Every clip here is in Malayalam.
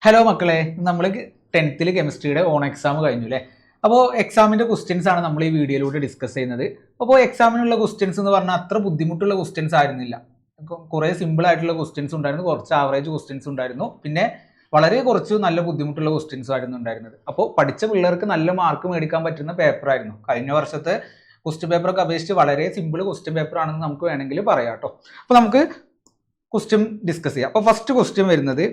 ഹലോ മക്കളെ, നമ്മൾ 10th കെമിസ്ട്രിയുടെ ഓൺ എക്സാം കഴിഞ്ഞു അല്ലേ. അപ്പോൾ എക്സാമിൻ്റെ ക്വസ്റ്റ്യൻസ് ആണ് നമ്മൾ ഈ വീഡിയോയിലൂടെ ഡിസ്കസ് ചെയ്യുന്നത്. അപ്പോൾ എക്സാമിനുള്ള ക്വസ്റ്റ്യൻസ് എന്ന് പറഞ്ഞാൽ അത്ര ബുദ്ധിമുട്ടുള്ള ക്വസ്റ്റ്യൻസ് ആയിരുന്നില്ല. കുറേ സിമ്പിൾ ആയിട്ടുള്ള ക്വസ്റ്റ്യൻസ് ഉണ്ടായിരുന്നു, കുറച്ച് ആവറേജ് ക്വസ്റ്റ്യൻസ് ഉണ്ടായിരുന്നു, പിന്നെ വളരെ കുറച്ച് നല്ല ബുദ്ധിമുട്ടുള്ള ക്വസ്റ്റ്യൻസ് ആയിരുന്നു ഉണ്ടായിരുന്നത്. അപ്പോൾ പഠിച്ച പിള്ളേർക്ക് നല്ല മാർക്ക് മേടിക്കാൻ പറ്റുന്ന പേപ്പറായിരുന്നു. കഴിഞ്ഞ വർഷത്തെ ക്വസ്റ്റ്യൻ പേപ്പറൊക്കെ അപേക്ഷിച്ച് വളരെ സിമ്പിൾ ക്വസ്റ്റ്യൻ പേപ്പർ ആണെന്ന് നമുക്ക് വേണമെങ്കിൽ പറയാം കേട്ടോ. അപ്പോൾ നമുക്ക് ക്വസ്റ്റ്യൻ ഡിസ്കസ് ചെയ്യാം. അപ്പോൾ ഫസ്റ്റ് ക്വസ്റ്റ്യൻ വരുന്നത്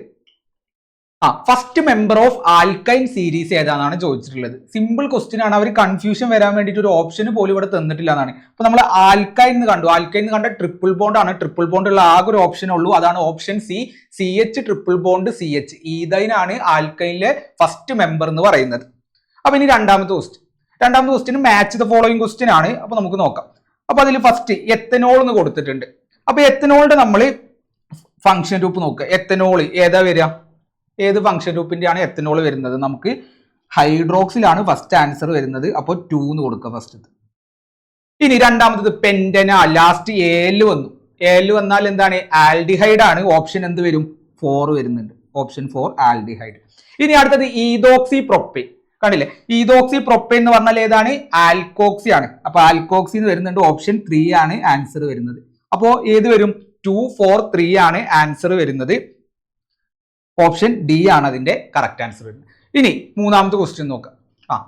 first member of alkyne series ഏതാണെന്നാണ് ചോദിച്ചിട്ടുള്ളത്. സിമ്പിൾ ക്വസ്റ്റ്യൻ ആണ്. അവർ കൺഫ്യൂഷൻ വരാൻ വേണ്ടിയിട്ട് ഒരു ഓപ്ഷൻ പോലും ഇവിടെ തന്നിട്ടില്ല എന്നാണ്. അപ്പൊ നമ്മൾ ആൽക്കൈൻ എന്ന് കണ്ടു. ആൽക്കൈൻ എന്ന് കണ്ട ട്രിപ്പിൾ ബോണ്ട് ആണ്. ട്രിപ്പിൾ ബോണ്ട് ഉള്ള ആകെ ഒരു ഓപ്ഷൻ ഉള്ളൂ, അതാണ് option C, CH triple bond CH. ഈതൈനാണ് ആൽക്കൈനിലെ ഫസ്റ്റ് മെമ്പർ എന്ന് പറയുന്നത്. അപ്പൊ ഇനി രണ്ടാമത്തെ question match the following question ആണ്. അപ്പൊ നമുക്ക് നോക്കാം. അപ്പൊ അതിൽ ഫസ്റ്റ് എത്തനോൾ എന്ന് കൊടുത്തിട്ടുണ്ട്. അപ്പൊ എത്തനോളിന്റെ നമ്മൾ ഫംഗ്ഷൻ ഗ്രൂപ്പ് നോക്കുക. എത്തനോൾ ഏതാ വരിക? ഏത് ഫംഗ്ഷൻ ഗ്രൂപ്പിന്റെയാണ് എത്തനോൾ വരുന്നത്? നമുക്ക് ഹൈഡ്രോക്സിലാണ് ഫസ്റ്റ് ആൻസർ വരുന്നത്. അപ്പോൾ 2 എന്ന് കൊടുക്കുക ഫസ്റ്റ്. ഇനി രണ്ടാമത്തത് പെന്റനാൽ, ലാസ്റ്റ് ഏല് വന്നു. ഏല് വന്നാൽ എന്താണ്? ആൽഡിഹൈഡ് ആണ്. ഓപ്ഷൻ എന്ത് വരും? 4 വരുന്നുണ്ട്. Option 4 aldehyde. ഇനി അടുത്തത് ഈതോക്സി പ്രൊപ്പൈൻ. കണ്ടില്ലേ? ഈതോക്സി പ്രൊപ്പൈൻ എന്ന് പറഞ്ഞാൽ ഏതാണ്? ആൽക്കോക്സി ആണ്. അപ്പൊ ആൽക്കോക്സി എന്ന് വരുന്നുണ്ട്. ഓപ്ഷൻ 3 ആണ് ആൻസർ വരുന്നത്. അപ്പോ ഏത് വരും? 2, 4, 3 ആണ് ആൻസർ വരുന്നത്. ഓപ്ഷൻ ഡി ആണ് അതിന്റെ കറക്റ്റ് ആൻസർ വരുന്നത്. ഇനി മൂന്നാമത്തെ ക്വസ്റ്റ്യൻ നോക്കാം.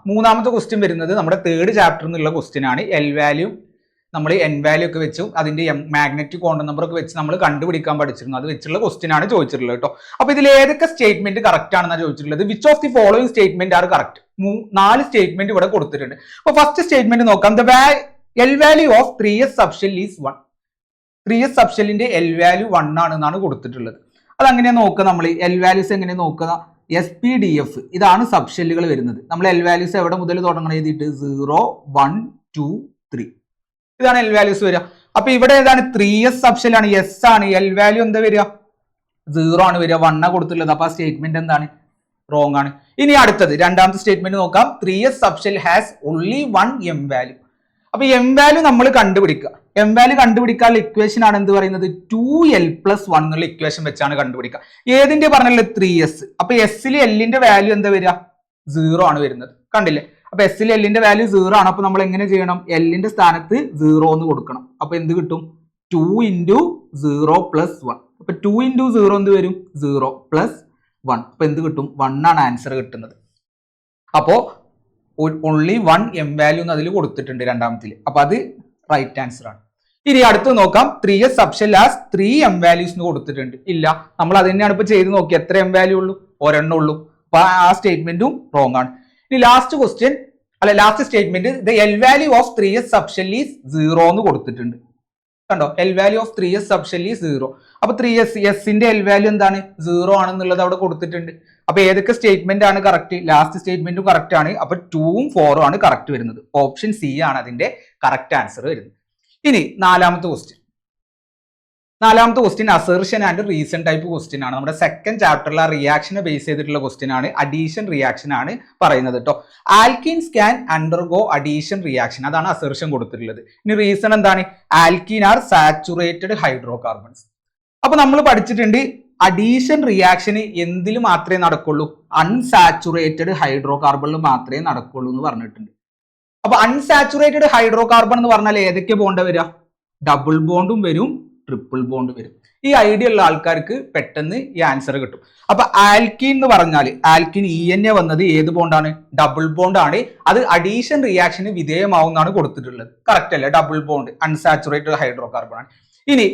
മൂന്നാമത്തെ ക്വസ്റ്റ്യൻ വരുന്നത് നമ്മുടെ 3rd ചാപ്റ്ററിൽ നിന്നുള്ള ക്വസ്റ്റ്യൻ ആണ്. എൽ വാല്യൂ നമ്മൾ എൻ വാല്യൂ ഒക്കെ വെച്ചു അതിന്റെ മാഗ്നറ്റിക് ക്വാണ്ടം നമ്പർ ഒക്കെ വെച്ച് നമ്മൾ കണ്ടുപിടിക്കാൻ പഠിച്ചിരുന്നു. അത് വെച്ചുള്ള ക്വസ്റ്റ്യൻ ആണ് ചോദിച്ചിട്ടുള്ളത് കേട്ടോ. അപ്പൊ ഇതിൽ ഏതൊക്കെ സ്റ്റേറ്റ്മെന്റ് കറക്റ്റ് ആണെന്നാണ് ചോദിച്ചിട്ടുള്ളത്. Which of the following statement are correct? 4 statement ഇവിടെ കൊടുത്തിട്ടുണ്ട്. അപ്പൊ ഫസ്റ്റ് സ്റ്റേറ്റ്മെന്റ് നോക്കാം. L value of 3s subshell is 1. 3s സബ്ഷെല്ലിന്റെ എൽ വാല്യൂ 1 ആണെന്നാണ് കൊടുത്തിട്ടുള്ളത്. അതെങ്ങനെയാ നോക്കുക? നമ്മൾ എൽ വാല്യൂസ് എങ്ങനെ നോക്കുക? SPDF ഇതാണ് സബ്ഷെല്ലുകൾ വരുന്നത്. നമ്മൾ എൽ വാല്യൂസ് എവിടെ മുതൽ തുടങ്ങണം എഴുതിയിട്ട്? 0, 1, 2, 3 ഇതാണ് എൽ വാല്യൂസ് വരിക. അപ്പൊ ഇവിടെ ഏതാണ്? 3s സബ്ഷെല്ലാണ്, എസ് ആണ്. എൽ വാല്യൂ എന്താ വരിക? 0 ആണ് വരിക. 1 കൊടുത്തുള്ളത്. അപ്പൊ ആ സ്റ്റേറ്റ്മെന്റ് എന്താണ്? റോങ് ആണ്. ഇനി അടുത്തത് രണ്ടാമത്തെ സ്റ്റേറ്റ്മെന്റ് നോക്കാം. 3s subshell has only 1 m value. അപ്പൊ എം വാല്യൂ നമ്മൾ കണ്ടുപിടിക്കുക. എം വാല്യൂ കണ്ടുപിടിക്കാനുള്ള ഇക്വേഷൻ ആണ് എന്ത് പറയുന്നത്? 2l+1 എന്നുള്ള ഇക്വേഷൻ വെച്ചാണ് കണ്ടുപിടിക്കുക. ഏതിന്റെ പറഞ്ഞല്ലോ? 3s. അപ്പൊ എസ്സിൽ എല്ലിന്റെ വാല്യൂ എന്താ വരിക? 0 ആണ് വരുന്നത്. കണ്ടില്ലേ? അപ്പൊ എസ്സിൽ എല്ലിന്റെ വാല്യൂ 0 ആണ്. അപ്പൊ നമ്മൾ എങ്ങനെ ചെയ്യണം? എല്ലിന്റെ സ്ഥാനത്ത് 0 എന്ന് കൊടുക്കണം. അപ്പൊ എന്ത് കിട്ടും? 2 × 0 + 1. അപ്പൊ 2 × 0 എന്ത് വരും? 0 + 1. അപ്പൊ എന്ത് കിട്ടും? 1 ആണ് ആൻസർ കിട്ടുന്നത്. അപ്പോ ഓൺലി 1 m വാല്യൂ എന്ന് അതിൽ കൊടുത്തിട്ടുണ്ട് രണ്ടാമത്തിൽ. അപ്പൊ അത് റൈറ്റ് ആൻസർ ആണ്. ഇനി അടുത്ത് നോക്കാം. 3s subshell has 3 m values എന്ന് കൊടുത്തിട്ടുണ്ട്. ഇല്ല, നമ്മൾ അത് തന്നെയാണ് ഇപ്പൊ ചെയ്ത് നോക്കി. എത്ര m വാല്യൂ ഉള്ളൂ? ഒരെണ്ണം ഉള്ളൂ. അപ്പൊ ആ സ്റ്റേറ്റ്മെന്റും റോങ് ആണ്. ഇനി last statement the L value of 3s subshell is 0 എന്ന് കൊടുത്തിട്ടുണ്ട്. കണ്ടോ? L value of 3s subshell is 0. അപ്പൊ 3s ന്റെ എൽ വാല്യൂ എന്താണ്? 0 ആണെന്നുള്ളത് അവിടെ കൊടുത്തിട്ടുണ്ട്. അപ്പൊ ഏതൊക്കെ സ്റ്റേറ്റ്മെന്റ് ആണ് കറക്റ്റ്? ലാസ്റ്റ് സ്റ്റേറ്റ്മെന്റും കറക്റ്റ് ആണ്. അപ്പൊ 2ഉം 4ഉം ആണ് കറക്റ്റ് വരുന്നത്. ഓപ്ഷൻ സി ആണ് അതിന്റെ കറക്റ്റ് ആൻസർ വരുന്നത്. ഇനി നാലാമത്തെ question assertion and reason type question ആണ്. നമ്മുടെ 2nd ചാപ്റ്ററിലെ റിയാക്ഷനെ ബേസ് ചെയ്തിട്ടുള്ള ക്വസ്റ്റ്യൻ ആണ്. അഡീഷൻ റിയാക്ഷൻ ആണ് പറയുന്നത് കേട്ടോ. Alkenes can undergo addition reaction, അതാണ് അസേർഷൻ കൊടുത്തിട്ടുള്ളത്. ഇനി റീസൺ എന്താണ്? Alkene are saturated hydrocarbons. അപ്പൊ നമ്മൾ പഠിച്ചിട്ടുണ്ട് അഡീഷൻ റിയാക്ഷന് എന്തിൽ മാത്രമേ നടക്കുള്ളൂ? അൺസാച്ചുറേറ്റഡ് ഹൈഡ്രോ കാർബണിൽ മാത്രമേ നടക്കുള്ളൂ എന്ന് പറഞ്ഞിട്ടുണ്ട്. അപ്പൊ അൺസാച്ചുറേറ്റഡ് ഹൈഡ്രോ കാർബൺ എന്ന് പറഞ്ഞാൽ ഏതൊക്കെ ബോണ്ട് വരിക? ഡബിൾ ബോണ്ടും വരും, ട്രിപ്പിൾ ബോണ്ട് വരും. ഈ ഐഡിയ ഉള്ള ആൾക്കാർക്ക് പെട്ടെന്ന് ഈ ആൻസർ കിട്ടും. അപ്പൊ ആൽക്കീൻ എന്ന് പറഞ്ഞാൽ ആൽക്കീൻ ENA വന്നത് ഏത് ബോണ്ടാണ്? ഡബിൾ ബോണ്ട് ആണ്. അത് അഡീഷൻ റിയാക്ഷന് വിധേയമാവുന്നതാണ് കൊടുത്തിട്ടുള്ളത്. കറക്റ്റ് അല്ലേ? Double bond unsaturated hydro carbon ആണ്. ഇനി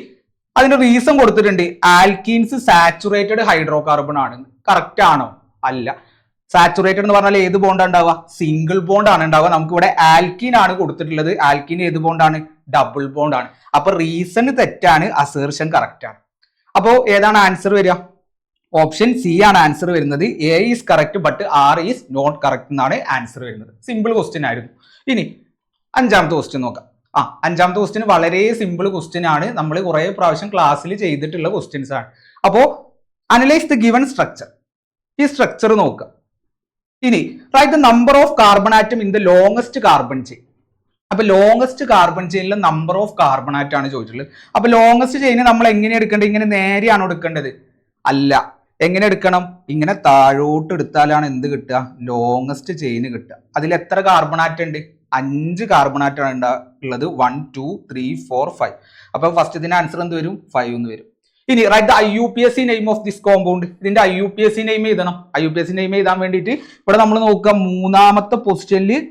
അതിന്റെ റീസൺ കൊടുത്തിട്ടുണ്ട്. ആൽക്കീൻസ് സാച്ചുറേറ്റഡ് ഹൈഡ്രോ കാർബൺ ആണ്. കറക്റ്റ് ആണോ? അല്ല. സാച്ചുറേറ്റഡ് എന്ന് പറഞ്ഞാൽ ഏത് ബോണ്ടാണ് ഉണ്ടാവുക? സിംഗിൾ ബോണ്ട് ആണ് ഉണ്ടാവുക. നമുക്ക് ഇവിടെ ആൽക്കീൻ ആണ് കൊടുത്തിട്ടുള്ളത്. ആൽക്കീൻ ഏത് ബോണ്ടാണ്? ഡബിൾ ബോണ്ട് ആണ്. അപ്പൊ റീസൺ തെറ്റാണ്, അസേർഷൻ കറക്റ്റ് ആണ്. അപ്പോ ഏതാണ് ആൻസർ വരിക? ഓപ്ഷൻ സി ആണ് ആൻസർ വരുന്നത്. A is correct but R is not correct എന്നാണ് ആൻസർ വരുന്നത്. സിമ്പിൾ ക്വസ്റ്റ്യൻ ആയിരുന്നു. ഇനി അഞ്ചാമത്തെ ക്വസ്റ്റ്യൻ നോക്കാം. അഞ്ചാമത്തെ ക്വസ്റ്റ്യൻ വളരെ സിമ്പിൾ ക്വസ്റ്റ്യൻ ആണ്. നമ്മൾ കുറെ പ്രാവശ്യം ക്ലാസ്സിൽ ചെയ്തിട്ടുള്ള ക്വസ്റ്റ്യൻസ് ആണ്. അപ്പോ അനലൈസ് ദ ഗിവൺ സ്ട്രക്ചർ. ഈ സ്ട്രക്ചർ നോക്കുക. ഇനി write the number of carbon atom in the longest carbon chain. അപ്പൊ ലോങ്സ്റ്റ് കാർബൺ ചെയിനിലെ നമ്പർ ഓഫ് കാർബൺ ആറ്റം ആണ് ചോദിച്ചിട്ടുള്ളത്. അപ്പൊ ലോങ്സ്റ്റ് ചെയിൻ നമ്മൾ എങ്ങനെ എടുക്കേണ്ടത്? ഇങ്ങനെ നേരെയാണോ എടുക്കേണ്ടത്? അല്ല, എങ്ങനെ എടുക്കണം? ഇങ്ങനെ താഴോട്ട് എടുത്താലാണ് എന്ത് കിട്ടുക? ലോങ്ങസ്റ്റ് ചെയിൻ കിട്ടുക. അതിൽ എത്ര കാർബൺ ആറ്റം ഉണ്ട്? 5 കാർബൺ ആറ്റം ആണ് ഉള്ളത്. 1 2 3 4 5. അപ്പൊ ഫസ്റ്റ് ഇതിന്റെ ആൻസർ എന്ത് വരും? 5 എന്ന് വരും. ഇനി write the IUPAC name of this compound. ഇതിന്റെ IUPAC നെയിം എഴുതണം. IUPAC നെയിം എഴുതാൻ വേണ്ടിയിട്ട് ഇവിടെ നമ്മൾ നോക്കുക, മൂന്നാമത്തെ പൊസിഷനിൽ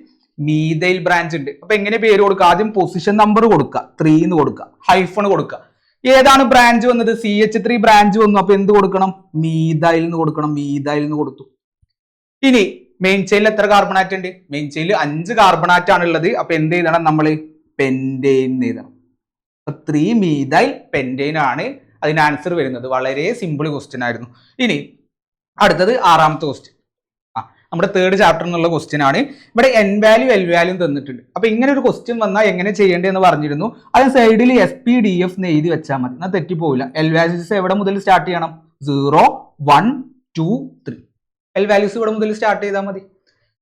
മീഥൈൽ ബ്രാഞ്ച് ഉണ്ട്. അപ്പൊ എങ്ങനെ പേര് കൊടുക്കുക? ആദ്യം പൊസിഷൻ നമ്പർ കൊടുക്കുക, 3 എന്ന് കൊടുക്കുക, ഹൈഫൺ കൊടുക്കുക. ഏതാണ് ബ്രാഞ്ച് വന്നത്? CH3 ബ്രാഞ്ച് വന്നു. അപ്പൊ എന്ത് കൊടുക്കണം? മീഥൈൽ എന്ന് കൊടുക്കണം. മീഥൈൽ എന്ന് കൊടുത്തു. ഇനി മെയിൻ ചെയിനിൽ എത്ര കാർബൺ ആറ്റം ഉണ്ട്? മെയിൻ ചെയിനിൽ 5 കാർബൺ ആറ്റം ആണ് ഉള്ളത്. അപ്പൊ എന്ത് എഴുതണം? നമ്മൾ പെന്റെയിൻ എഴുതണം. 3 മീഥൈൽ പെന്റെയിൻ ആണ് അതിന് ആൻസർ വരുന്നത്. വളരെ സിമ്പിൾ ക്വസ്റ്റ്യൻ ആയിരുന്നു. ഇനി അടുത്തത് 6ാമത്തെ ക്വസ്റ്റ്യൻ. നമ്മുടെ 3rd ചാപ്റ്റർ എന്നുള്ള ക്വസ്റ്റ്യൻ ആണ്. ഇവിടെ N വാല്യൂ L വാല്യൂ തന്നിട്ടുണ്ട്. അപ്പൊ ഇങ്ങനെ ഒരു ക്വസ്റ്റ്യൻ വന്നാൽ എങ്ങനെ ചെയ്യേണ്ടതെന്ന് പറഞ്ഞിരുന്നു. അതിന് സൈഡിൽ SPDF എന്ന് എഴുതി വെച്ചാൽ മതി, എന്നാൽ തെറ്റിപ്പോവില്ല. L വാല്യൂസ് എവിടെ മുതൽ സ്റ്റാർട്ട് ചെയ്യണം? 0 1 2 3. L വാല്യൂസ് ഇവിടെ മുതൽ സ്റ്റാർട്ട് ചെയ്താൽ മതി.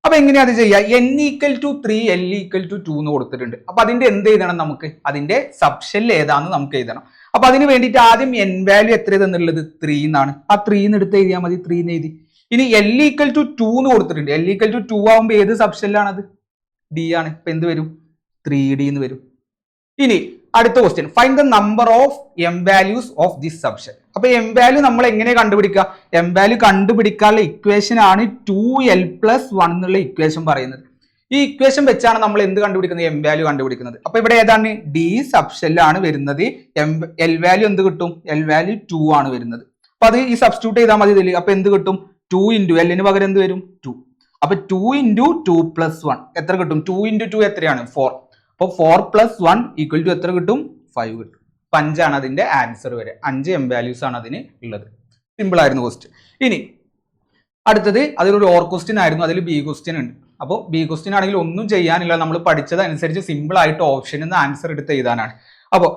അപ്പൊ എങ്ങനെയാ അത് ചെയ്യുക? N = 3 L = 2 എന്ന് കൊടുത്തിട്ടുണ്ട്. അപ്പൊ അതിന്റെ എന്ത് എഴുതണം? നമുക്ക് അതിന്റെ സബ്ഷെൽ ഏതാന്ന് നമുക്ക് എഴുതണം. അപ്പൊ അതിന് വേണ്ടിയിട്ട് ആദ്യം N വാല്യൂ എത്ര എന്നുള്ളത് 3 എന്നാണ്. ആ 3 എന്ന് എടുത്ത് എഴുതിയാൽ മതി. 3 എന്ന് എഴുതി. ഇനി L = 2 എന്ന് കൊടുത്തിട്ടുണ്ട്. L = 2 ആവുമ്പോൾ ഏത് സബ്ഷെല്ലാണത്? D ആണ്. ഇപ്പൊ എന്ത് വരും? 3D എന്ന് വരും. ഇനി അടുത്ത question, find the number of M values of this subshell. അപ്പൊ M വാല്യൂ നമ്മൾ എങ്ങനെ കണ്ടുപിടിക്കുക? M വാല്യൂ കണ്ടുപിടിക്കാനുള്ള ഇക്വേഷൻ ആണ് 2L + 1 എന്നുള്ള ഇക്വേഷൻ പറയുന്നത്. ഈ ഇക്വേഷൻ വെച്ചാണ് നമ്മൾ എന്ത് കണ്ടുപിടിക്കുന്നത്? M വാല്യൂ കണ്ടുപിടിക്കുന്നത്. അപ്പൊ ഇവിടെ ഏതാണ്? D സബ്ഷെല്ലാണ് വരുന്നത്. L വാല്യൂ എന്ത് കിട്ടും? L വാല്യൂ 2 ആണ് വരുന്നത്. അപ്പൊ അത് ഈ സബ്സ്റ്റിറ്റ്യൂട്ട് ചെയ്താൽ മതി ഇതിൽ. അപ്പൊ എന്ത് കിട്ടും? 2 × L ന് പകരം എന്ത് വരും? 2. അപ്പൊ 2 × 2 + 1 എത്ര കിട്ടും? 2 × 2 എത്രയാണ്? 4. അപ്പൊ 4 + 1 = എത്ര കിട്ടും? 5 കിട്ടും. 5 ആണ് അതിന്റെ ആൻസർ വരെ. 5 M വാല്യൂസ് ആണ് അതിന് ഉള്ളത്. സിമ്പിൾ ആയിരുന്നു ക്വസ്റ്റ്യൻ. ഇനി അടുത്തത് അതിലൊരു ഓർ ക്വസ്റ്റ്യൻ ആയിരുന്നു. അതിൽ B ക്വസ്റ്റ്യൻ ഉണ്ട്. അപ്പോൾ B ക്വസ്റ്റ്യൻ ആണെങ്കിൽ ഒന്നും ചെയ്യാനില്ല, നമ്മൾ പഠിച്ചതനുസരിച്ച് സിമ്പിൾ ആയിട്ട് ഓപ്ഷനിൽ നിന്ന് ആൻസർ എടുത്ത് എഴുതാനാണ്. അപ്പോൾ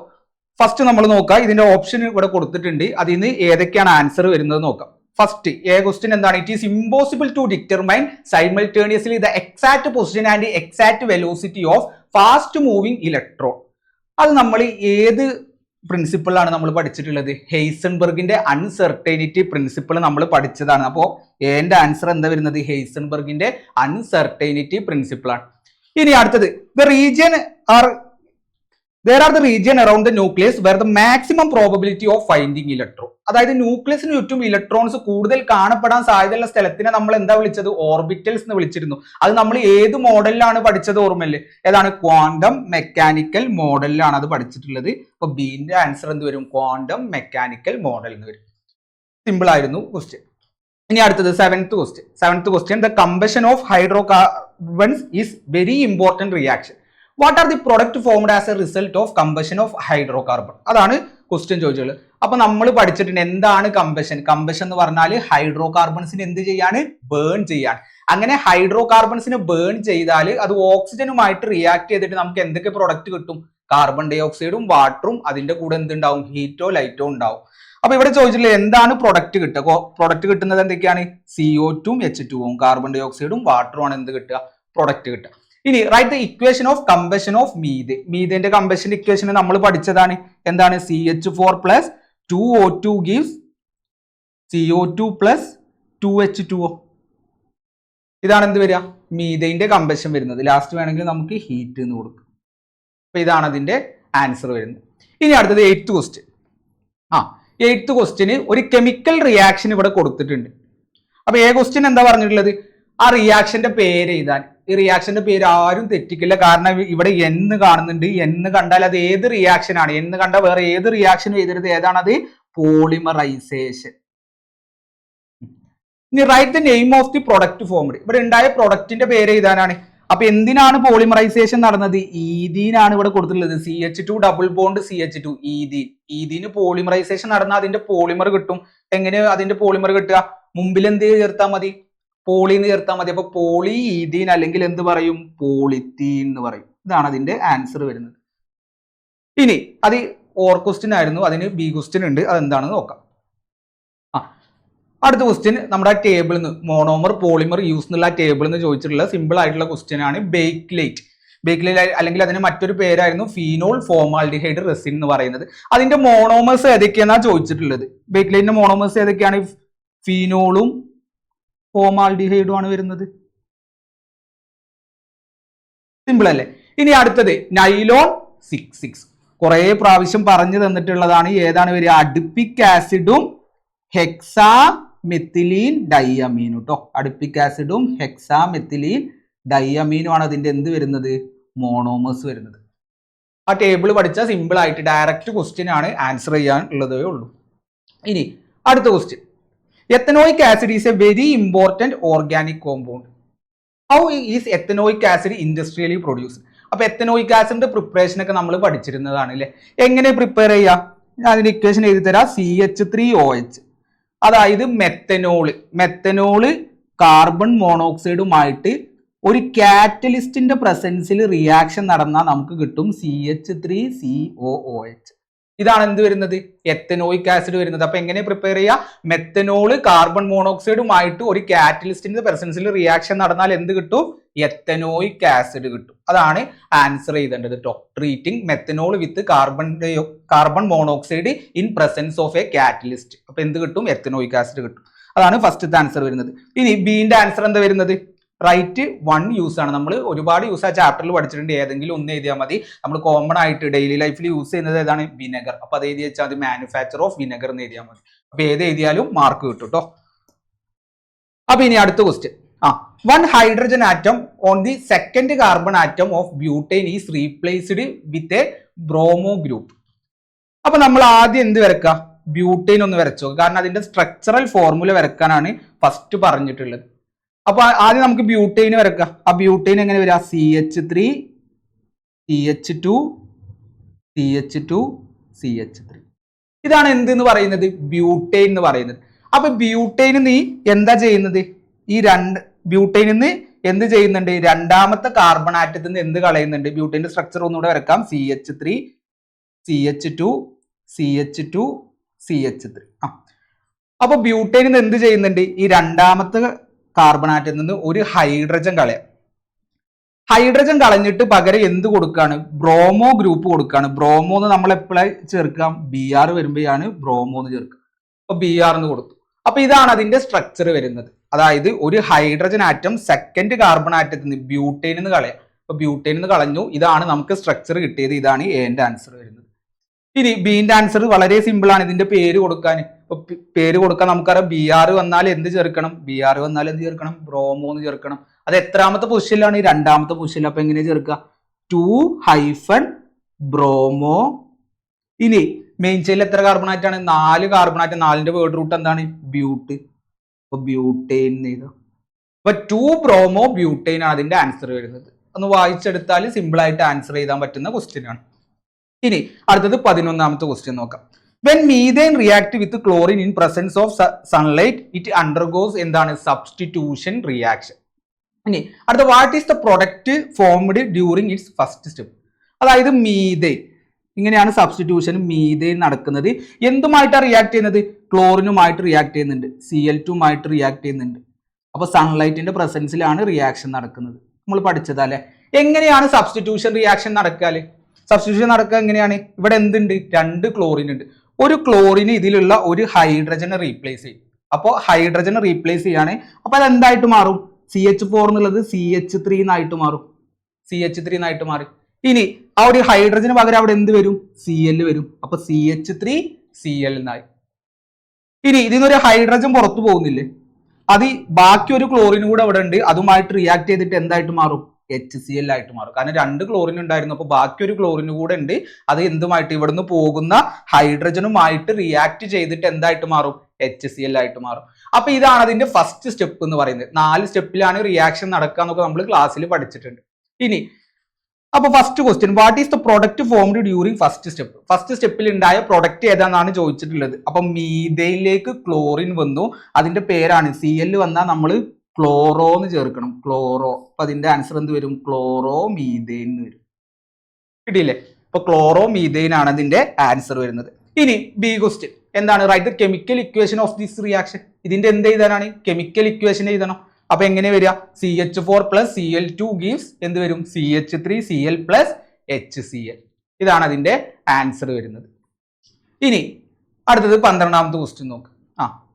ഫസ്റ്റ് നമ്മൾ നോക്കാം, ഇതിന്റെ ഓപ്ഷൻ ഇവിടെ കൊടുത്തിട്ടുണ്ട്. അതിൽ നിന്ന് ഏതൊക്കെയാണ് ആൻസർ വരുന്നത് നോക്കാം. ഫസ്റ്റ് A ക്വസ്റ്റ്യൻ എന്താണ്? It is impossible to determine simultaneously the exact position and exact velocity of fast moving electron. അത് നമ്മൾ ഏത് പ്രിൻസിപ്പിളാണ് നമ്മൾ പഠിച്ചിട്ടുള്ളത്? ഹെയ്സൻബർഗിന്റെ അൺസെർട്ടൈനിറ്റി പ്രിൻസിപ്പിൾ നമ്മൾ പഠിച്ചതാണ്. അപ്പോൾ എന്റെ ആൻസർ എന്താ വരുന്നത്? ഹെയ്സൻബർഗിന്റെ അൺസെർട്ടൈനിറ്റി പ്രിൻസിപ്പിൾ ആണ്. ഇനി അടുത്തത്, there are the region around the nucleus where the maximum probability of finding electron. അതായത് ന്യൂക്ലിയസിന് ചുറ്റും ഇലക്ട്രോൺസ് കൂടുതൽ കാണപ്പെടാൻ സാധ്യതയുള്ള സ്ഥലത്തിനെ നമ്മൾ എന്താ വിളിച്ചത്? ഓർബിറ്റൽസ് എന്ന് വിളിച്ചിരുന്നു. അത് നമ്മൾ ഏത് മോഡലിലാണ് പഠിച്ചത്? ഓർമ്മയില്ലേ? ഏതാണ്? ക്വാണ്ടം മെക്കാനിക്കൽ മോഡലിലാണ് അത് പഠിച്ചിട്ടുള്ളത്. അപ്പൊ ബിന്റെ ആൻസർ എന്ത് വരും? ക്വാണ്ടം മെക്കാനിക്കൽ മോഡൽ എന്ന് വരും. സിമ്പിൾ ആയിരുന്നു ക്വസ്റ്റ്യൻ. ഇനി അടുത്തത് 7th question, the combustion of hydrocarbons is very important reaction. What are the product formed as a result of combustion of hydrocarbon? അതാണ് ക്വസ്റ്റ്യൻ ചോദിച്ചത്. അപ്പൊ നമ്മൾ പഠിച്ചിട്ടുണ്ട് എന്താണ് കമ്പഷൻ. കമ്പഷൻ എന്ന് പറഞ്ഞാൽ ഹൈഡ്രോകാർബൺസിന് എന്ത് ചെയ്യാണ്? ബേൺ ചെയ്യാൻ. അങ്ങനെ ഹൈഡ്രോകാർബൺസിന് ബേൺ ചെയ്താൽ അത് ഓക്സിജനുമായിട്ട് റിയാക്ട് ചെയ്തിട്ട് നമുക്ക് എന്തൊക്കെ പ്രൊഡക്റ്റ് കിട്ടും? കാർബൺ ഡൈ ഓക്സൈഡും വാട്ടറും, അതിന്റെ കൂടെ എന്തുണ്ടാവും? ഹീറ്റോ ലൈറ്റോ ഉണ്ടാവും. അപ്പൊ ഇവിടെ ചോദിച്ചിട്ടില്ല എന്താണ് പ്രൊഡക്റ്റ് കിട്ടുക. പ്രൊഡക്റ്റ് കിട്ടുന്നത് എന്തൊക്കെയാണ്? CO2 H2 കാർബൺ ഡൈ ഓക്സൈഡും വാട്ടറും ആണ് എന്ത് കിട്ടുക? പ്രൊഡക്റ്റ് കിട്ടുക. ഇനി write the equation of combustion of methane. മീഥേന്റെ കമ്പഷന്റെ ഇക്വേഷൻ നമ്മൾ പഠിച്ചതാണ്. എന്താണ്? CH4 + 2O2 gives CO2 + 2H2O. ഇതാണ് എന്ത് വരിക? മീഥേന്റെ കമ്പഷൻ വരുന്നത്. ലാസ്റ്റ് വേണമെങ്കിൽ നമുക്ക് ഹീറ്റ് എന്ന് കൊടുക്കും. അപ്പൊ ഇതാണ് അതിന്റെ ആൻസർ വരുന്നത്. ഇനി അടുത്തത് 8th ക്വസ്റ്റ്യൻ. 8th ക്വസ്റ്റ്യന് ഒരു കെമിക്കൽ റിയാക്ഷൻ ഇവിടെ കൊടുത്തിട്ടുണ്ട്. അപ്പൊ ക്വസ്റ്റ്യൻ എന്താ പറഞ്ഞിട്ടുള്ളത്? ആ റിയാക്ഷന്റെ പേര് എഴുതാൻ. ഈ റിയാക്ഷന്റെ പേര് ആരും തെറ്റിക്കില്ല, കാരണം ഇവിടെ എന്ന് കാണുന്നുണ്ട്. എന്ന് കണ്ടാൽ അത് ഏത് റിയാക്ഷൻ ആണ്? എന്ന് കണ്ടാൽ വേറെ ഏത് റിയാക്ഷനും എഴുതരുത്. ഏതാണത്? പോളിമറൈസേഷൻ. ഇനി write the name of the product formed. ഇവിടെ ഉണ്ടായ പ്രൊഡക്റ്റിന്റെ പേര് എഴുതാനാണ്. അപ്പൊ എന്തിനാണ് പോളിമറൈസേഷൻ നടന്നത്? ഈഥീനാണ് ഇവിടെ കൊടുത്തിട്ടുള്ളത്. CH2 double bond CH2 ethene. ഈഥീന് പോളിമറൈസേഷൻ നടന്നാൽ അതിന്റെ പോളിമർ കിട്ടും. എങ്ങനെ അതിന്റെ പോളിമർ കിട്ടുക? മുമ്പിൽ എന്ത് ചേർത്താൽ മതി? പോളിന്ന് ചേർത്താൽ മതി. അപ്പൊ പോളി ഈഥീൻ അല്ലെങ്കിൽ എന്ത് പറയും? പോളിത്തീൻ എന്ന് പറയും. ഇതാണ് അതിന്റെ ആൻസർ വരുന്നത്. ഇനി അത് ഓർ ക്വസ്റ്റ്യൻ ആയിരുന്നു. അതിന് B ക്വസ്റ്റ്യൻ ഉണ്ട്. അതെന്താണെന്ന് നോക്കാം. അടുത്ത ക്വസ്റ്റ്യൻ നമ്മുടെ ടേബിളിൽ നിന്ന് മോണോമർ പോളിമർ യൂസ് എന്നുള്ള ടേബിളിൽ നിന്ന് ചോദിച്ചിട്ടുള്ള സിമ്പിൾ ആയിട്ടുള്ള ക്വസ്റ്റ്യൻ ആണ്. ബേക്ക്ലൈറ്റ് അല്ലെങ്കിൽ അതിന് മറ്റൊരു പേരായിരുന്നു ഫീനോൾ ഫോമാൽഡിഹൈഡ് റെസിൻ എന്ന് പറയുന്നത്. അതിന്റെ മോണോമേഴ്സ് ഏതൊക്കെയാണെന്നാണ് ചോദിച്ചിട്ടുള്ളത്. ബേക്ക്ലൈറ്റിന്റെ മോണോമേഴ്സ് ഏതൊക്കെയാണ്? ഫീനോളും ഫോമാൽഡിഹൈഡും ആണ് വരുന്നത്. സിമ്പിൾ അല്ലേ? ഇനി അടുത്തത് നൈലോൺ 6,6 കുറെ പ്രാവശ്യം പറഞ്ഞു തന്നിട്ടുള്ളതാണ്. ഏതാണ് വരിക? അഡിപ്പിക് ആസിഡും ഹെക്സാമെത്തിലീൻ ഡൈഅമീനും കേട്ടോ. അഡിപ്പിക് ആസിഡും ഹെക്സാമെത്തിലീൻ ഡൈഅമീനും ആണ് അതിന്റെ എന്ത് വരുന്നത്? മോണോമേഴ്സ് വരുന്നത്. ആ ടേബിൾ പഠിച്ചാൽ സിമ്പിൾ ആയിട്ട് ഡയറക്റ്റ് ക്വസ്റ്റ്യൻ ആണ്, ആൻസർ ചെയ്യാനുള്ളതേ ഉള്ളൂ. ഇനി അടുത്ത question, ethanoic acid is A very important organic compound. How is ethanoic acid industrially produce? അപ്പൊ എത്തനോയിക് ആസിഡിന്റെ പ്രിപ്പറേഷൻ ഒക്കെ നമ്മൾ പഠിച്ചിരുന്നതാണ് അല്ലേ? എങ്ങനെ പ്രിപ്പയർ ചെയ്യാം? ഞാൻ അതിന്റെ ഇക്വേഷൻ എഴുതി തരാം. CH3OH, അതായത് മെത്തനോള് കാർബൺ മോണോക്സൈഡുമായിട്ട് ഒരു കാറ്റലിസ്റ്റിന്റെ പ്രസൻസിൽ റിയാക്ഷൻ നടന്നാൽ നമുക്ക് കിട്ടും CH3COOH. ഇതാണ് എന്ത് വരുന്നത്? എത്തനോയിക് ആസിഡ് വരുന്നത്. അപ്പൊ എങ്ങനെ പ്രിപ്പയർ ചെയ്യുക? മെത്തനോള് കാർബൺ മോണോക്സൈഡുമായിട്ട് ഒരു കാറ്റലിസ്റ്റിന്റെ പ്രസൻസിൽ റിയാക്ഷൻ നടന്നാൽ എന്ത് കിട്ടും? എത്തനോയിക് ആസിഡ് കിട്ടും. അതാണ് ആൻസർ ചെയ്തേണ്ടത് കേട്ടോ. Treating methanol with carbon monoxide in presence of a catalyst. അപ്പൊ എന്ത് കിട്ടും? എത്തനോയിക് ആസിഡ് കിട്ടും. അതാണ് ഫസ്റ്റത്തെ ആൻസർ വരുന്നത്. ഇനി ബീന്റെ ആൻസർ എന്താ വരുന്നത്? റൈറ്റ് 1 യൂസ് ആണ്. നമ്മൾ ഒരുപാട് യൂസ് ആ ചാപ്റ്ററിൽ പഠിച്ചിട്ടുണ്ട്. ഏതെങ്കിലും ഒന്ന് എഴുതിയാൽ മതി. നമ്മൾ കോമൺ ആയിട്ട് ഡെയിലി ലൈഫിൽ യൂസ് ചെയ്യുന്നത് ഏതാണ്? വിനെഗർ. അപ്പൊ അത് എഴുതി വെച്ചാൽ അത് മാനുഫാക്ചർ ഓഫ് വിനെഗർ എന്ന് എഴുതിയാൽ മതി. അപ്പൊ ഏത് എഴുതിയാലും മാർക്ക് കിട്ടും കേട്ടോ. അപ്പൊ ഇനി അടുത്ത question, one hydrogen atom on the second carbon atom of butyne is replaced with a bromo group. അപ്പൊ നമ്മൾ ആദ്യം എന്ത് വരക്കാം? ബ്യൂട്ടൈൻ ഒന്ന് വരച്ചോ. കാരണം അതിന്റെ സ്ട്രക്ചറൽ ഫോർമുല വരക്കാനാണ് ഫസ്റ്റ് പറഞ്ഞിട്ടുള്ളത്. അപ്പൊ ആദ്യം നമുക്ക് ബ്യൂട്ടൈൻ വരക്കാം. ആ ബ്യൂട്ടൈൻ എങ്ങനെ വരിക? CH3 CH2 CH2 CH3. ഇതാണ് എന്തെന്ന് പറയുന്നത്? ബ്യൂട്ടൈൻ എന്ന് പറയുന്നത്. അപ്പൊ ബ്യൂട്ടൈൻ നീ എന്താ ചെയ്യുന്നത്? ഈ ബ്യൂട്ടൈനിൽ നിന്ന് എന്ത് ചെയ്യുന്നുണ്ട്? രണ്ടാമത്തെ കാർബൺ ആറ്റത്തിൽ നിന്ന് എന്ത് കളയുന്നുണ്ട്? ബ്യൂട്ടൈന്റെ സ്ട്രക്ചർ ഒന്നുകൂടെ വരക്കാം. CH3 CH2 CH2 CH3. അപ്പൊ ബ്യൂട്ടൈനിൽ നിന്ന് എന്ത് ചെയ്യുന്നുണ്ട്? ഈ രണ്ടാമത്തെ കാർബൺ ആറ്റത്തിൽ നിന്ന് ഒരു ഹൈഡ്രജൻ കളയാം. ഹൈഡ്രജൻ കളഞ്ഞിട്ട് പകരം എന്ത് കൊടുക്കാണ്? ബ്രോമോ ഗ്രൂപ്പ് കൊടുക്കാണ്. ബ്രോമോ എന്ന് നമ്മൾ എപ്പോഴാണ് ചേർക്കാം? Br വരുമ്പോഴാണ് ബ്രോമോ എന്ന് ചേർക്കുക. അപ്പൊ Br എന്ന് കൊടുത്തു. അപ്പൊ ഇതാണ് അതിന്റെ സ്ട്രക്ചർ വരുന്നത്. അതായത് ഒരു ഹൈഡ്രജൻ ആറ്റം സെക്കൻഡ് കാർബൺ ആറ്റത്തിൽ നിന്ന് ബ്യൂട്ടൈനിൽ നിന്ന് കളയാം. അപ്പൊ ബ്യൂട്ടൈനിൽ നിന്ന് കളഞ്ഞു. ഇതാണ് നമുക്ക് സ്ട്രക്ചർ കിട്ടിയത്. ഇതാണ് എന്റെ ആൻസർ വരുന്നത്. ഇനി ബീന്റെ ആൻസർ വളരെ സിമ്പിൾ ആണ്. ഇതിന്റെ പേര് കൊടുക്കാൻ, ഇപ്പൊ പേര് കൊടുക്കാൻ നമുക്കറിയാം. Br വന്നാൽ എന്ത് ചേർക്കണം? Br വന്നാൽ എന്ത് ചേർക്കണം? ബ്രോമോ എന്ന് ചേർക്കണം. അത് എത്രാമത്തെ പൊസിഷനിലാണ്? രണ്ടാമത്തെ പൊസിഷനിൽ. അപ്പൊ എങ്ങനെ ചേർക്കുക? 2-ബ്രോമോ. ഇനി മെയിൻ ചെയിനിൽ എത്ര കാർബൺ ആറ്റാണ്? 4 കാർബൺ ആറ്റം. 4ന്റെ വേർഡ് റൂട്ട് എന്താണ്? ബ്യൂട്ട്. അപ്പൊ ബ്യൂട്ടൈൻ ചെയ്തു. അപ്പൊ 2-ബ്രോമോ ബ്യൂട്ടൈൻ ആണ് അതിന്റെ ആൻസർ വരുന്നത്. ഒന്ന് വായിച്ചെടുത്താൽ സിമ്പിൾ ആയിട്ട് ആൻസർ ചെയ്താൻ പറ്റുന്ന ക്വസ്റ്റ്യൻ ആണ്. ഇനി അടുത്തത് 11ാമത്തെ ക്വസ്റ്റ്യൻ നോക്കാം. When methane react with chlorine in presence of sunlight it undergoes എന്താണ്? Substitution reaction. ഇനി അടുത്ത, what is the product formed during its first step? അതായത് മീഥൈൻ, ഇങ്ങനെയാണ് സബ്സ്റ്റിറ്റ്യൂഷൻ മീഥൈൻ നടക്കുന്നത്. എന്തുമായിട്ടാണ് റിയാക്ട് ചെയ്യുന്നത്? ക്ലോറിനുമായിട്ട് റിയാക്ട് ചെയ്യുന്നുണ്ട്, Cl2 റിയാക്ട് ചെയ്യുന്നുണ്ട്. അപ്പൊ സൺലൈറ്റിന്റെ പ്രസൻസിലാണ് റിയാക്ഷൻ നടക്കുന്നത്. നമ്മൾ പഠിച്ചതല്ലേ? എങ്ങനെയാണ് സബ്സ്റ്റിറ്റ്യൂഷൻ റിയാക്ഷൻ നടക്കാല്? സബ്സ്റ്റിറ്റ്യൂഷൻ നടക്കുക എങ്ങനെയാണ്? ഇവിടെ എന്തുണ്ട്? 2 ക്ലോറിൻ ഉണ്ട്. ഒരു ക്ലോറിന് ഇതിലുള്ള ഒരു ഹൈഡ്രജനെ റീപ്ലേസ് ചെയ്യും. അപ്പോൾ ഹൈഡ്രജനെ റീപ്ലേസ് ചെയ്യാണ്. അപ്പൊ അത് എന്തായിട്ട് മാറും? CH4 എന്നുള്ളത് CH3 എന്നായിട്ട് മാറും. CH3 എന്നായിട്ട് മാറി. ഇനി ആ ഒരു ഹൈഡ്രജന് പകരം അവിടെ എന്ത് വരും? Cl വരും. അപ്പൊ CH3 Cl എന്നായി. ഇനി ഇതിനൊരു ഹൈഡ്രജൻ പുറത്തു പോകുന്നില്ലേ? അത് ബാക്കി ഒരു ക്ലോറിൻ കൂടെ അവിടെ ഉണ്ട്. അതുമായിട്ട് റിയാക്ട് ചെയ്തിട്ട് എന്തായിട്ട് മാറും? HCl ആയിട്ട് മാറും. കാരണം 2 ക്ലോറിൻ ഉണ്ടായിരുന്നു. അപ്പൊ ബാക്കി ഒരു ക്ലോറിൻ കൂടെ ഉണ്ട്. അത് എന്തുമായിട്ട്? ഇവിടുന്ന് പോകുന്ന ഹൈഡ്രജനുമായിട്ട് റിയാക്ട് ചെയ്തിട്ട് എന്തായിട്ട് മാറും? HCl ആയിട്ട് മാറും. അപ്പൊ ഇതാണ് അതിന്റെ ഫസ്റ്റ് സ്റ്റെപ്പ് എന്ന് പറയുന്നത്. 4 സ്റ്റെപ്പിലാണ് റിയാക്ഷൻ നടക്കുക എന്നൊക്കെ നമ്മൾ ക്ലാസ്സിൽ പഠിച്ചിട്ടുണ്ട്. ഇനി അപ്പൊ first question, what is the product formed during first step? First സ്റ്റെപ്പിൽ ഉണ്ടായ പ്രൊഡക്റ്റ് ഏതാണെന്നാണ് ചോദിച്ചിട്ടുള്ളത്. അപ്പൊ മീഥൈനിലേക്ക് ക്ലോറിൻ വന്നു. അതിന്റെ പേരാണ് Cl വന്നാൽ നമ്മൾ ക്ലോറോ എന്ന് ചേർക്കണം. ക്ലോറോ. അപ്പൊ അതിന്റെ ആൻസർ എന്ത് വരും? ക്ലോറോ മീഥൈൻ എന്ന് വരും. കിട്ടിയില്ലേ? അപ്പൊ ക്ലോറോ മീഥൈൻ ആണ് അതിന്റെ ആൻസർ വരുന്നത്. ഇനി ബി ക്വസ്റ്റ്യൻ എന്താണ്? Write the chemical equation of this reaction. ഇതിന്റെ എന്ത് എഴുതാനാണ്? കെമിക്കൽ ഇക്വേഷൻ എഴുതണം. അപ്പൊ എങ്ങനെ വരിക? CH4 + Cl2 ഗീവ്സ് എന്ത് വരും? CH3 Cl + HCl. ഇതാണ് അതിന്റെ ആൻസർ വരുന്നത്. ഇനി അടുത്തത് 12ാമത്തെ ക്വസ്റ്റ്യൻ നോക്ക്.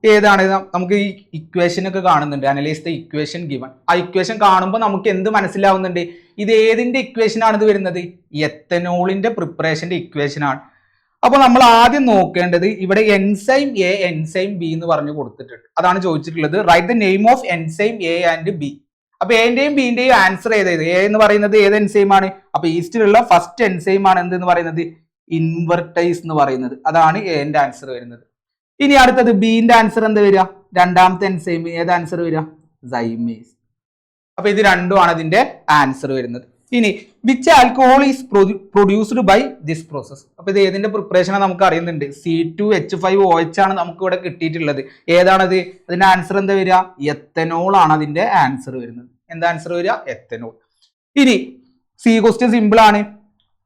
ഏതാണ് നമുക്ക് ഈ ഇക്വേഷൻ ഒക്കെ കാണുന്നുണ്ട്, അനലൈസ് ദ ഇക്വേഷൻ ഗിവൺ. ആ ഇക്വേഷൻ കാണുമ്പോൾ നമുക്ക് എന്ത് മനസ്സിലാവുന്നുണ്ട്, ഇത് ഏതിന്റെ ഇക്വേഷൻ ആണ് ഇത് വരുന്നത്, എത്തനോളിന്റെ പ്രിപ്പറേഷന്റെ ഇക്വേഷൻ ആണ്. അപ്പൊ നമ്മൾ ആദ്യം നോക്കേണ്ടത് ഇവിടെ എൻസൈം എ എൻസൈം ബി എന്ന് പറഞ്ഞു കൊടുത്തിട്ടുണ്ട്. അതാണ് ചോദിച്ചിട്ടുള്ളത്, write the name of enzyme A and B. അപ്പൊ എന്റെയും ബിന്റെയും ആൻസർ ഏതായത്, എ എന്ന് പറയുന്നത് ഏത് എൻസൈം ആണ്, അപ്പൊ ഈസ്റ്റിലുള്ള ഫസ്റ്റ് എൻസൈം ആണ് എന്ത് എന്ന് പറയുന്നത്, ഇൻവെർട്ടൈസ് എന്ന് പറയുന്നത്. അതാണ് എന്റെ ആൻസർ വരുന്നത്. ഇനി അടുത്തത് ബിന്റെ ആൻസർ എന്താ വരിക, രണ്ടാമത്തെ എൻസൈം ഏത് ആൻസർ വരിക, സൈമേസ്. അപ്പൊ ഇത് രണ്ടുമാണ് അതിന്റെ ആൻസർ വരുന്നത്. ഇനി which alcohol is produced by this process. അപ്പൊ ഇത് ഏതിന്റെ പ്രിപ്പറേഷൻ നമുക്ക് അറിയുന്നുണ്ട്, C2H5OH ആണ് നമുക്ക് ഇവിടെ കിട്ടിയിട്ടുള്ളത്. ഏതാണത്, അതിന്റെ ആൻസർ എന്താ വരിക, എത്തനോൾ ആണ് അതിന്റെ ആൻസർ വരുന്നത്. എന്താ ആൻസർ വരിക, എത്തനോൾ. ഇനി സി ക്വസ്റ്റ്യൻ സിമ്പിൾ ആണ്.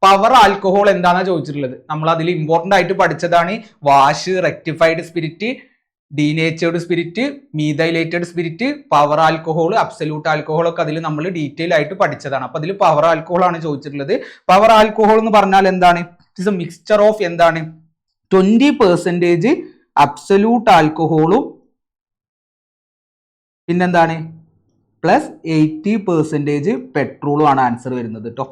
പവർ ആൽക്കഹോൾ എന്താണെന്നാ ചോദിച്ചിട്ടുള്ളത്. നമ്മൾ അതിൽ ഇമ്പോർട്ടന്റ് ആയിട്ട് പഠിച്ചതാണ് wash, rectified spirit, denatured spirit, methylated spirit, power alcohol, absolute alcohol ഒക്കെ അതിൽ നമ്മൾ ഡീറ്റെയിൽ ആയിട്ട് പഠിച്ചതാണ്. അപ്പൊ അതിൽ പവർ ആൽക്കഹോൾ ആണ് ചോദിച്ചിട്ടുള്ളത്. പവർ ആൽക്കഹോൾ എന്ന് പറഞ്ഞാൽ എന്താണ്, ഇറ്റ്സ് എ മിക്സ്ചർ ഓഫ് എന്താണ് 20% അബ്സല്യൂട്ട് ആൽക്കഹോളും പിന്നെന്താണ് പ്ലസ് 80% പെട്രോളും ആണ് ആൻസർ വരുന്നത് കേട്ടോ.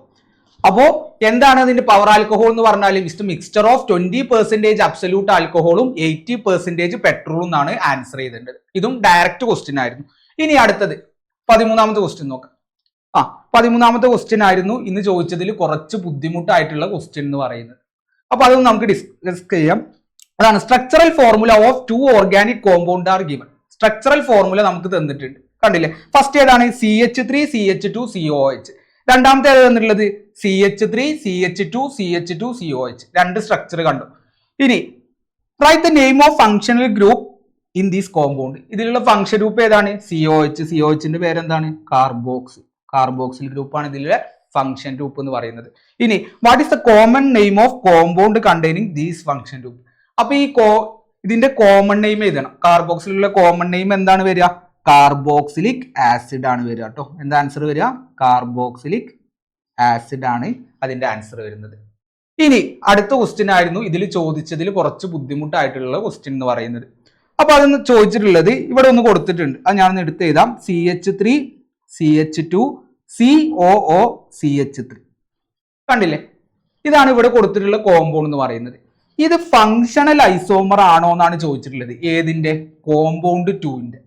അപ്പോ എന്താണ് ഇതിന്റെ പവർ ആൽക്കഹോൾ എന്ന് പറഞ്ഞാൽ ഇറ്റ്സ് മിക്സ്ചർ ഓഫ് 20% അബ്സല്യൂട്ട് ആൽക്കഹോളും 80% പെട്രോളും എന്നാണ് ആൻസർ ചെയ്തേണ്ടത്. ഇതും ഡയറക്റ്റ് ക്വസ്റ്റ്യൻ ആയിരുന്നു. ഇനി അടുത്തത് 13ാമത്തെ ക്വസ്റ്റ്യൻ നോക്കാം. 13ാമത്തെ ക്വസ്റ്റ്യൻ ആയിരുന്നു ഇന്ന് ചോദിച്ചതിൽ കുറച്ച് ബുദ്ധിമുട്ടായിട്ടുള്ള ക്വസ്റ്റ്യൻ എന്ന് പറയുന്നത്. അപ്പൊ അതൊന്നും നമുക്ക് ഡിസ്കസ് ചെയ്യാം. അതാണ് structural formula of 2 organic compound are given. Structural formula നമുക്ക് തന്നിട്ടുണ്ട്, കണ്ടില്ലേ. ഫസ്റ്റ് ഏതാണ്, CH3 CH2 COH. രണ്ടാമത്തെ ഏത് തന്നിട്ടുള്ളത്, CH3 CH2 CH2 COH. രണ്ട് സ്ട്രക്ചർ കണ്ടു. ഇനി write the name of functional group in these compound. ഇതിലുള്ള ഫംഗ്ഷൻ ഗ്രൂപ്പ് ഏതാണ്, COH. COHന്റെ പേരെന്താണ്, കാർബോക്സിൽ ഗ്രൂപ്പാണ് ഇതിലെ ഫംഗ്ഷൻ ഗ്രൂപ്പ് എന്ന് പറയുന്നത്. ഇനി what is the common name of compound containing these function group. അപ്പൊ ഈ ഇതിന്റെ കോമൺ നെയിം എഴുതണം. കാർബോക്സിലുള്ള കോമൺ നെയിം എന്താണ് വരിക, കാർബോക്സിലിക് ആസിഡ് ആണ് വരിക കേട്ടോ. എന്താ ആൻസർ വരിക, കാർബോക്സിലിക് ആസിഡ് ആണ് അതിന്റെ ആൻസർ വരുന്നത്. ഇനി അടുത്ത ക്വസ്റ്റ്യൻ ആയിരുന്നു ഇതിൽ ചോദിച്ചതിൽ കുറച്ച് ബുദ്ധിമുട്ടായിട്ടുള്ള ക്വസ്റ്റ്യൻ എന്ന് പറയുന്നത്. അപ്പൊ അതൊന്ന് ചോദിച്ചിട്ടുള്ളത് ഇവിടെ ഒന്ന് കൊടുത്തിട്ടുണ്ട്, അത് ഞാനൊന്ന് എടുത്ത് എഴുതാം. CH3 CH2 COO CH3. കണ്ടില്ലേ, ഇതാണ് ഇവിടെ കൊടുത്തിട്ടുള്ള കോമ്പൗണ്ട് എന്ന് പറയുന്നത്. ഇത് ഫങ്ഷണൽ ഐസോമർ ആണോ എന്നാണ് ചോദിച്ചിട്ടുള്ളത്. ഏതിന്റെ, കോമ്പൗണ്ട് 2ന്റെ.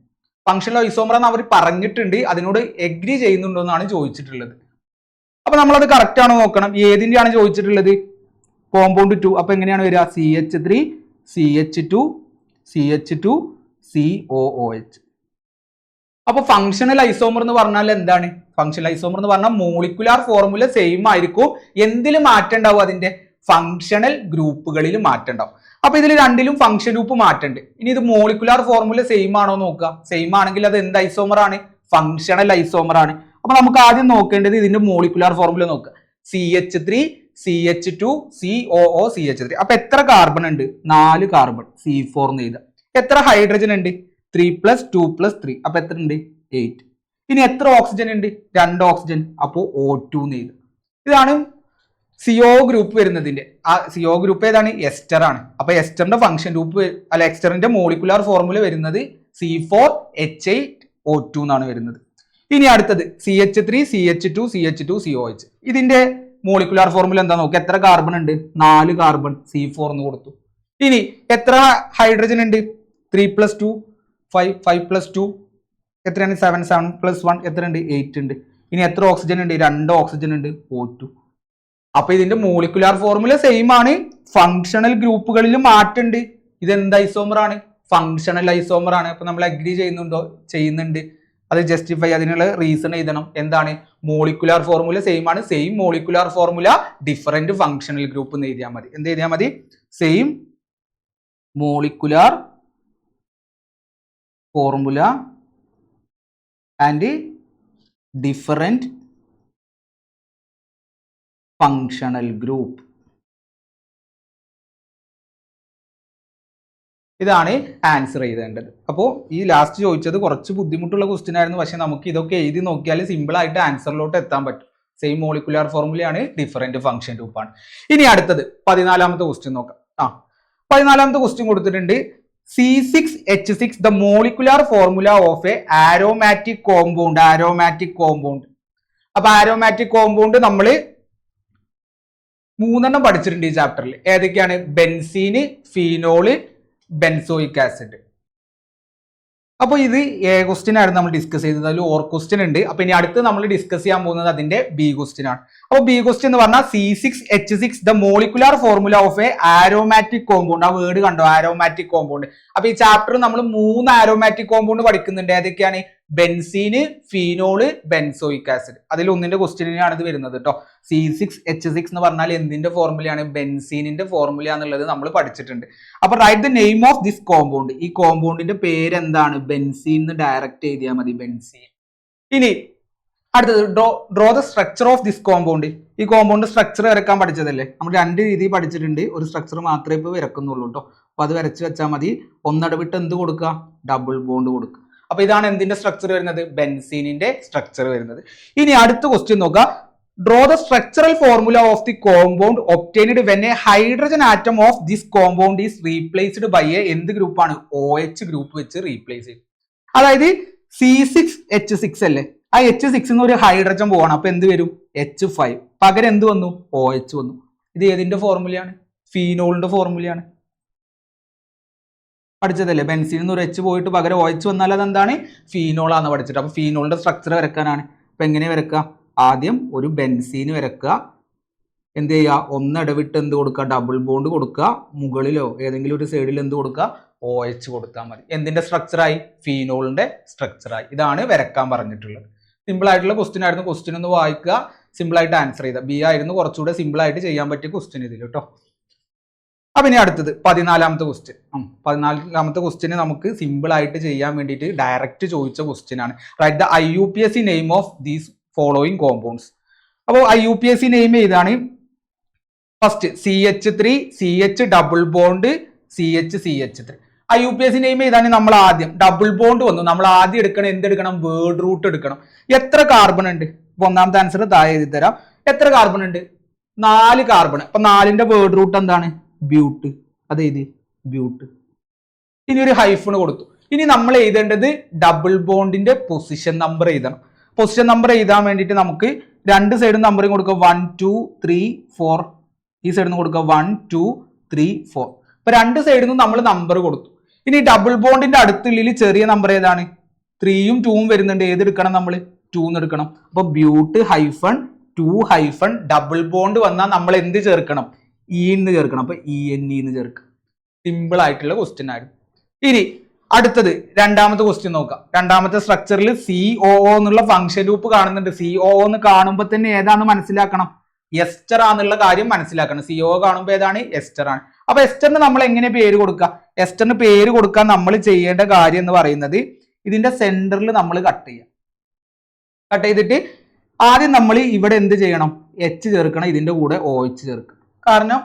ഫങ്ഷണൽ ഐസോമർ എന്ന് അവർ പറഞ്ഞിട്ടുണ്ട്, അതിനോട് എഗ്രി ചെയ്യുന്നുണ്ടോ എന്നാണ് ചോദിച്ചിട്ടുള്ളത്. അപ്പൊ നമ്മളത് കറക്റ്റ് ആണോ നോക്കണം. ഏതിന്റെയാണ് ചോദിച്ചിട്ടുള്ളത്, കോമ്പൗണ്ട് 2. അപ്പൊ എങ്ങനെയാണ് വരിക, CH3 CH2 CH2 COOH. അപ്പൊ ഫങ്ഷണൽ ഐസോമർ എന്ന് പറഞ്ഞാൽ എന്താണ്, ഫങ്ഷണൽ ഐസോമർ എന്ന് പറഞ്ഞാൽ മോളിക്കുലാർ ഫോർമുല സെയിം ആയിരിക്കും. എന്തിൽ മാറ്റം ഉണ്ടാവും, അതിന്റെ ഫങ്ഷണൽ ഗ്രൂപ്പുകളിൽ മാറ്റം ഉണ്ടാവും. അപ്പൊ ഇതിൽ രണ്ടിലും ഫംഗ്ഷൻ ഗ്രൂപ്പ് മാറ്റുണ്ട്. ഇനി ഇത് മോളിക്കുലാർ ഫോർമുല സെയിം ആണോ നോക്കുക. സെയിം ആണെങ്കിൽ അത് എന്ത് ഐസോമർ ആണ്, ഫങ്ഷണൽ ഐസോമർ ആണ്. അപ്പൊ നമുക്ക് ആദ്യം നോക്കേണ്ടത് ഇതിന്റെ മോളിക്കുലാർ ഫോർമുല നോക്കുക. CH3 CH2 COO CH3. അപ്പൊ എത്ര കാർബൺ ഉണ്ട്, 4 കാർബൺ, C4 എന്ന് എഴുതാം. എത്ര ഹൈഡ്രജൻ ഉണ്ട്, 3 + 2 + 3. അപ്പൊ എത്ര ഉണ്ട്, 8. ഇനി എത്ര ഓക്സിജൻ ഉണ്ട്, 2 ഓക്സിജൻ, അപ്പോ O2 എന്ന് എഴുതാം. ഇതാണ് CO ഗ്രൂപ്പ് വരുന്നതിന്റെ. ആ CO ഗ്രൂപ്പ് ഏതാണ്, എസ്റ്റർ ആണ്. അപ്പൊ എസ്റ്ററിന്റെ ഫംഗ്ഷൻ ഗ്രൂപ്പ് എസ്റ്ററിന്റെ മോളിക്കുലാർ ഫോർമുല വരുന്നത് C4H8O2 എന്നാണ് വരുന്നത്. ഇനി അടുത്തത് CH3 CH2 CH2 COH. ഇതിന്റെ മോളിക്കുലാർ ഫോർമുല എന്താ നോക്കുക. എത്ര കാർബൺ ഉണ്ട്, 4 കാർബൺ, C4 എന്ന് കൊടുത്തു. ഇനി എത്ര ഹൈഡ്രജൻ ഉണ്ട്, 3 + 2 5 5 + 2 എത്രയാണ്, 7 7 + 1 എത്ര ഉണ്ട്, 8 ഉണ്ട്. ഇനി എത്ര ഓക്സിജൻ ഉണ്ട്, 2 ഓക്സിജൻ ഉണ്ട്, O2. അപ്പൊ ഇതിന്റെ മോളിക്കുലാർ ഫോർമുല സെയിം ആണ്, ഫങ്ഷണൽ ഗ്രൂപ്പുകളിൽ മാറ്റുണ്ട്. ഇത് എന്ത് ഐസോമർ ആണ്, ഫങ്ഷണൽ ഐസോമർ ആണ്. അപ്പൊ നമ്മൾ അഗ്രി ചെയ്യുന്നുണ്ട്. അത് ജസ്റ്റിഫൈ, അതിനുള്ള റീസൺ എഴുതണം. എന്താണ്, മോളിക്കുലാർ ഫോർമുല സെയിം ആണ്. Same molecular formula different functional group എന്ന് എഴുതിയാൽ മതി. എന്ത് എഴുതിയാൽ മതി, same molecular formula and different functional group. ഇതാണ് ആൻസർ ചെയ്തേണ്ടത്. അപ്പോൾ ഈ ലാസ്റ്റ് ചോദിച്ചത് കുറച്ച് ബുദ്ധിമുട്ടുള്ള ക്വസ്റ്റ്യൻ ആയിരുന്നു. പക്ഷെ നമുക്ക് ഇതൊക്കെ എഴുതി നോക്കിയാൽ സിമ്പിൾ ആയിട്ട് ആൻസറിലോട്ട് എത്താൻ പറ്റും. സെയിം മോളിക്കുലാർ ഫോർമുലയാണ്, ഡിഫറെന്റ് ഫംഗ്ഷൻ ഗ്രൂപ്പാണ്. ഇനി അടുത്തത് 14ാമത്തെ ക്വസ്റ്റ്യൻ നോക്കാം. 14ാമത്തെ ക്വസ്റ്റ്യൻ കൊടുത്തിട്ടുണ്ട്. C6H6 the molecular formula of a aromatic compound. അപ്പൊ aromatic compound നമ്മൾ മൂന്നെണ്ണം പഠിച്ചിട്ടുണ്ട് ഈ ചാപ്റ്ററിൽ. ഏതൊക്കെയാണ്? Benzene, phenol, benzoic acid. അപ്പോൾ ഇത് എ ക്വസ്റ്റ്യൻ ആയിരുന്നു നമ്മൾ ഡിസ്കസ് ചെയ്തത്. അതിൽ ഓർ ക്വസ്റ്റ്യൻ ഉണ്ട്. അപ്പൊ ഇനി അടുത്ത് നമ്മൾ ഡിസ്കസ് ചെയ്യാൻ പോകുന്നത് അതിന്റെ ബി ക്വസ്റ്റ്യൻ ആണ്. അപ്പോൾ ബി ക്വസ്റ്റ്യൻ എന്ന് പറഞ്ഞാൽ C6H6 the molecular formula of A aromatic compound. ആ വേർഡ് കണ്ടോ, ആരോമാറ്റിക് കോമ്പൗണ്ട്. അപ്പൊ ഈ ചാപ്റ്റർ നമ്മൾ 3 ആരോമാറ്റിക് കോമ്പൗണ്ട് പഠിക്കുന്നുണ്ട്. ഏതൊക്കെയാണ്? Benzene, phenol, benzoic acid. അതിൽ ഒന്നിന്റെ ക്വസ്റ്റ്യനാണ് ഇത് വരുന്നത് കേട്ടോ. C6H6 എന്ന് പറഞ്ഞാൽ എന്തിന്റെ ഫോർമുലയാണ്? ബെൻസീനിന്റെ ഫോർമുല എന്നുള്ളത് നമ്മൾ പഠിച്ചിട്ടുണ്ട്. അപ്പൊ write the name of this compound. ഈ കോമ്പൗണ്ടിന്റെ പേര് എന്താണ്? ബെൻസീൻ എന്ന് ഡയറക്റ്റ് എഴുതിയാൽ മതി, ബെൻസീൻ. ഇനി അടുത്തത് draw the structure of this compound. ഈ കോമ്പൗണ്ട് സ്ട്രക്ചർ വരക്കാൻ പഠിച്ചതല്ലേ? നമ്മൾ 2 രീതി പഠിച്ചിട്ടുണ്ട്. ഒരു സ്ട്രക്ചർ മാത്രമേ ഇപ്പോൾ വരക്കുന്നുള്ളൂ കേട്ടോ. അപ്പൊ അത് വരച്ച് വെച്ചാൽ മതി. ഒന്നിടവിട്ട് എന്ത് കൊടുക്കുക? ഡബിൾ ബോണ്ട് കൊടുക്കുക. അപ്പൊ ഇതാണ് എന്തിന്റെ സ്ട്രക്ചർ വരുന്നത്? ബെൻസീനിന്റെ സ്ട്രക്ചർ വരുന്നത്. ഇനി അടുത്ത ക്വസ്റ്റ്യൻ നോക്കുക. Draw the structural formula of the compound obtained when a hydrogen atom of this compound is replaced by a എന്ത് ഗ്രൂപ്പാണ്? OH ഗ്രൂപ്പ് വെച്ച് റീപ്ലേസ് ചെയ്യും. അതായത് C6H6 അല്ലേ? ആ H6 എന്ന് ഒരു ഹൈഡ്രജൻ പോവാണ്. അപ്പൊ എന്ത് വരും? H5. പകരം എന്ത് വന്നു? OH വന്നു. ഇത് ഏതിന്റെ ഫോർമുലയാണ്? ഫീനോളിന്റെ ഫോർമുലയാണ്. പഠിച്ചതല്ലേ? ബെൻസീൻ ഒരു H പോയിട്ട് പകരം OH വന്നാൽ അതെന്താണ്? ഫീനോളാന്ന് പഠിച്ചിട്ട്. അപ്പൊ ഫീനോളിന്റെ സ്ട്രക്ചർ വരക്കാനാണ്. അപ്പൊ എങ്ങനെ വരക്കുക? ആദ്യം ഒരു ബെൻസീൻ വരക്കുക. എന്ത് ചെയ്യുക? ഒന്നിടവിട്ട് എന്ത് കൊടുക്കുക? ഡബിൾ ബോണ്ട് കൊടുക്കുക. മുകളിലോ ഏതെങ്കിലും ഒരു സൈഡിൽ എന്ത് കൊടുക്കുക? OH കൊടുത്താൽ മതി. എന്തിന്റെ സ്ട്രക്ചറായി? ഫീനോളിന്റെ സ്ട്രക്ചറായി. ഇതാണ് വരക്കാൻ പറഞ്ഞിട്ടുള്ളത്. സിമ്പിൾ ആയിട്ടുള്ള ക്വസ്റ്റ്യൻ ആയിരുന്നു. ക്വസ്റ്റ്യൻ ഒന്ന് വായിക്കുക, സിമ്പിൾ ആയിട്ട് ആൻസർ ചെയ്ത. ബി ആയിരുന്നു കുറച്ചുകൂടെ സിമ്പിൾ ആയിട്ട് ചെയ്യാൻ പറ്റിയ ക്വസ്റ്റ്യൻ ഇതിൽ കേട്ടോ. അപ്പൊ ഇനി അടുത്തത് 14ാമത്തെ ക്വസ്റ്റ്യൻ. 14ാമത്തെ ക്വസ്റ്റ്യന് നമുക്ക് സിമ്പിൾ ആയിട്ട് ചെയ്യാൻ വേണ്ടിയിട്ട് ഡയറക്റ്റ് ചോദിച്ച ക്വസ്റ്റ്യൻ ആണ്. Write the IUPAC name of these following compounds. അപ്പോൾ IUPAC നെയിം ഏതാണ്? First CH3, CH double bond, CH3. IUPAC name ഏതാണ്? നമ്മൾ ആദ്യം ഡബിൾ ബോണ്ട് വന്നു. നമ്മൾ ആദ്യം എടുക്കണം എന്തെടുക്കണം? വേർഡ് റൂട്ട് എടുക്കണം. എത്ര കാർബൺ ഉണ്ട്? ഇപ്പൊ ഒന്നാമത്തെ ആൻസർ താഴെ എഴുതി തരാം. എത്ര കാർബൺ ഉണ്ട്? 4 കാർബൺ. അപ്പൊ 4ന്റെ വേർഡ് റൂട്ട് എന്താണ്? ബ്യൂട്ട്. അത് എഴുതി, ബ്യൂട്ട്. ഇനി ഒരു ഹൈഫൺ കൊടുത്തു. ഇനി നമ്മൾ എഴുതേണ്ടത് ഡബിൾ ബോണ്ടിന്റെ പൊസിഷൻ നമ്പർ എഴുതണം. പൊസിഷൻ നമ്പർ എഴുതാൻ വേണ്ടിയിട്ട് നമുക്ക് 2 സൈഡും നമ്പറിങ് കൊടുക്കുക. 1 2 3 4. ഈ സൈഡിൽ നിന്ന് കൊടുക്കുക 1 2 3 4. ഇപ്പൊ 2 സൈഡിൽ നിന്നും നമ്മൾ നമ്പർ കൊടുത്തു. ഇനി ഡബിൾ ബോണ്ടിന്റെ അടുത്തുള്ളിൽ ചെറിയ നമ്പർ ഏതാണ്? 3ഉം 2ഉം വരുന്നുണ്ട്. ഏതെടുക്കണം? നമ്മൾ 2 എടുക്കണം. അപ്പൊ ബ്യൂട്ട് ഹൈഫൺ 2 ഹൈഫൺ ഡബിൾ ബോണ്ട് വന്നാൽ നമ്മൾ എന്ത് ചേർക്കണം? എന്ന് ചേർക്കണം. അപ്പൊ ENE ചേർക്കാം. സിമ്പിൾ ആയിട്ടുള്ള ക്വസ്റ്റ്യൻ ആയിരുന്നു. ഇനി അടുത്തത് 2ാമത്തെ ക്വസ്റ്റ്യൻ നോക്കാം. 2ാമത്തെ സ്ട്രക്ചറിൽ COO എന്നുള്ള ഫംഗ്ഷൻ ലൂപ്പ് കാണുന്നുണ്ട്. COO എന്ന് കാണുമ്പോൾ തന്നെ ഏതാണെന്ന് മനസ്സിലാക്കണം? എസ്റ്റർ ആണെന്നുള്ള കാര്യം മനസ്സിലാക്കണം. COO കാണുമ്പോൾ ഏതാണ്? എസ്റ്റർ ആണ്. അപ്പൊ എസ്റ്ററിന് നമ്മൾ എങ്ങനെ പേര് കൊടുക്കുക? എസ്റ്ററിന് പേര് കൊടുക്കാൻ നമ്മൾ ചെയ്യേണ്ട കാര്യം എന്ന് പറയുന്നത് ഇതിന്റെ സെന്ററിൽ നമ്മൾ കട്ട് ചെയ്യാം. കട്ട് ചെയ്തിട്ട് ആദ്യം നമ്മൾ ഇവിടെ എന്ത് ചെയ്യണം? H ചേർക്കണം. ഇതിന്റെ കൂടെ OH ചേർക്കണം. കാരണം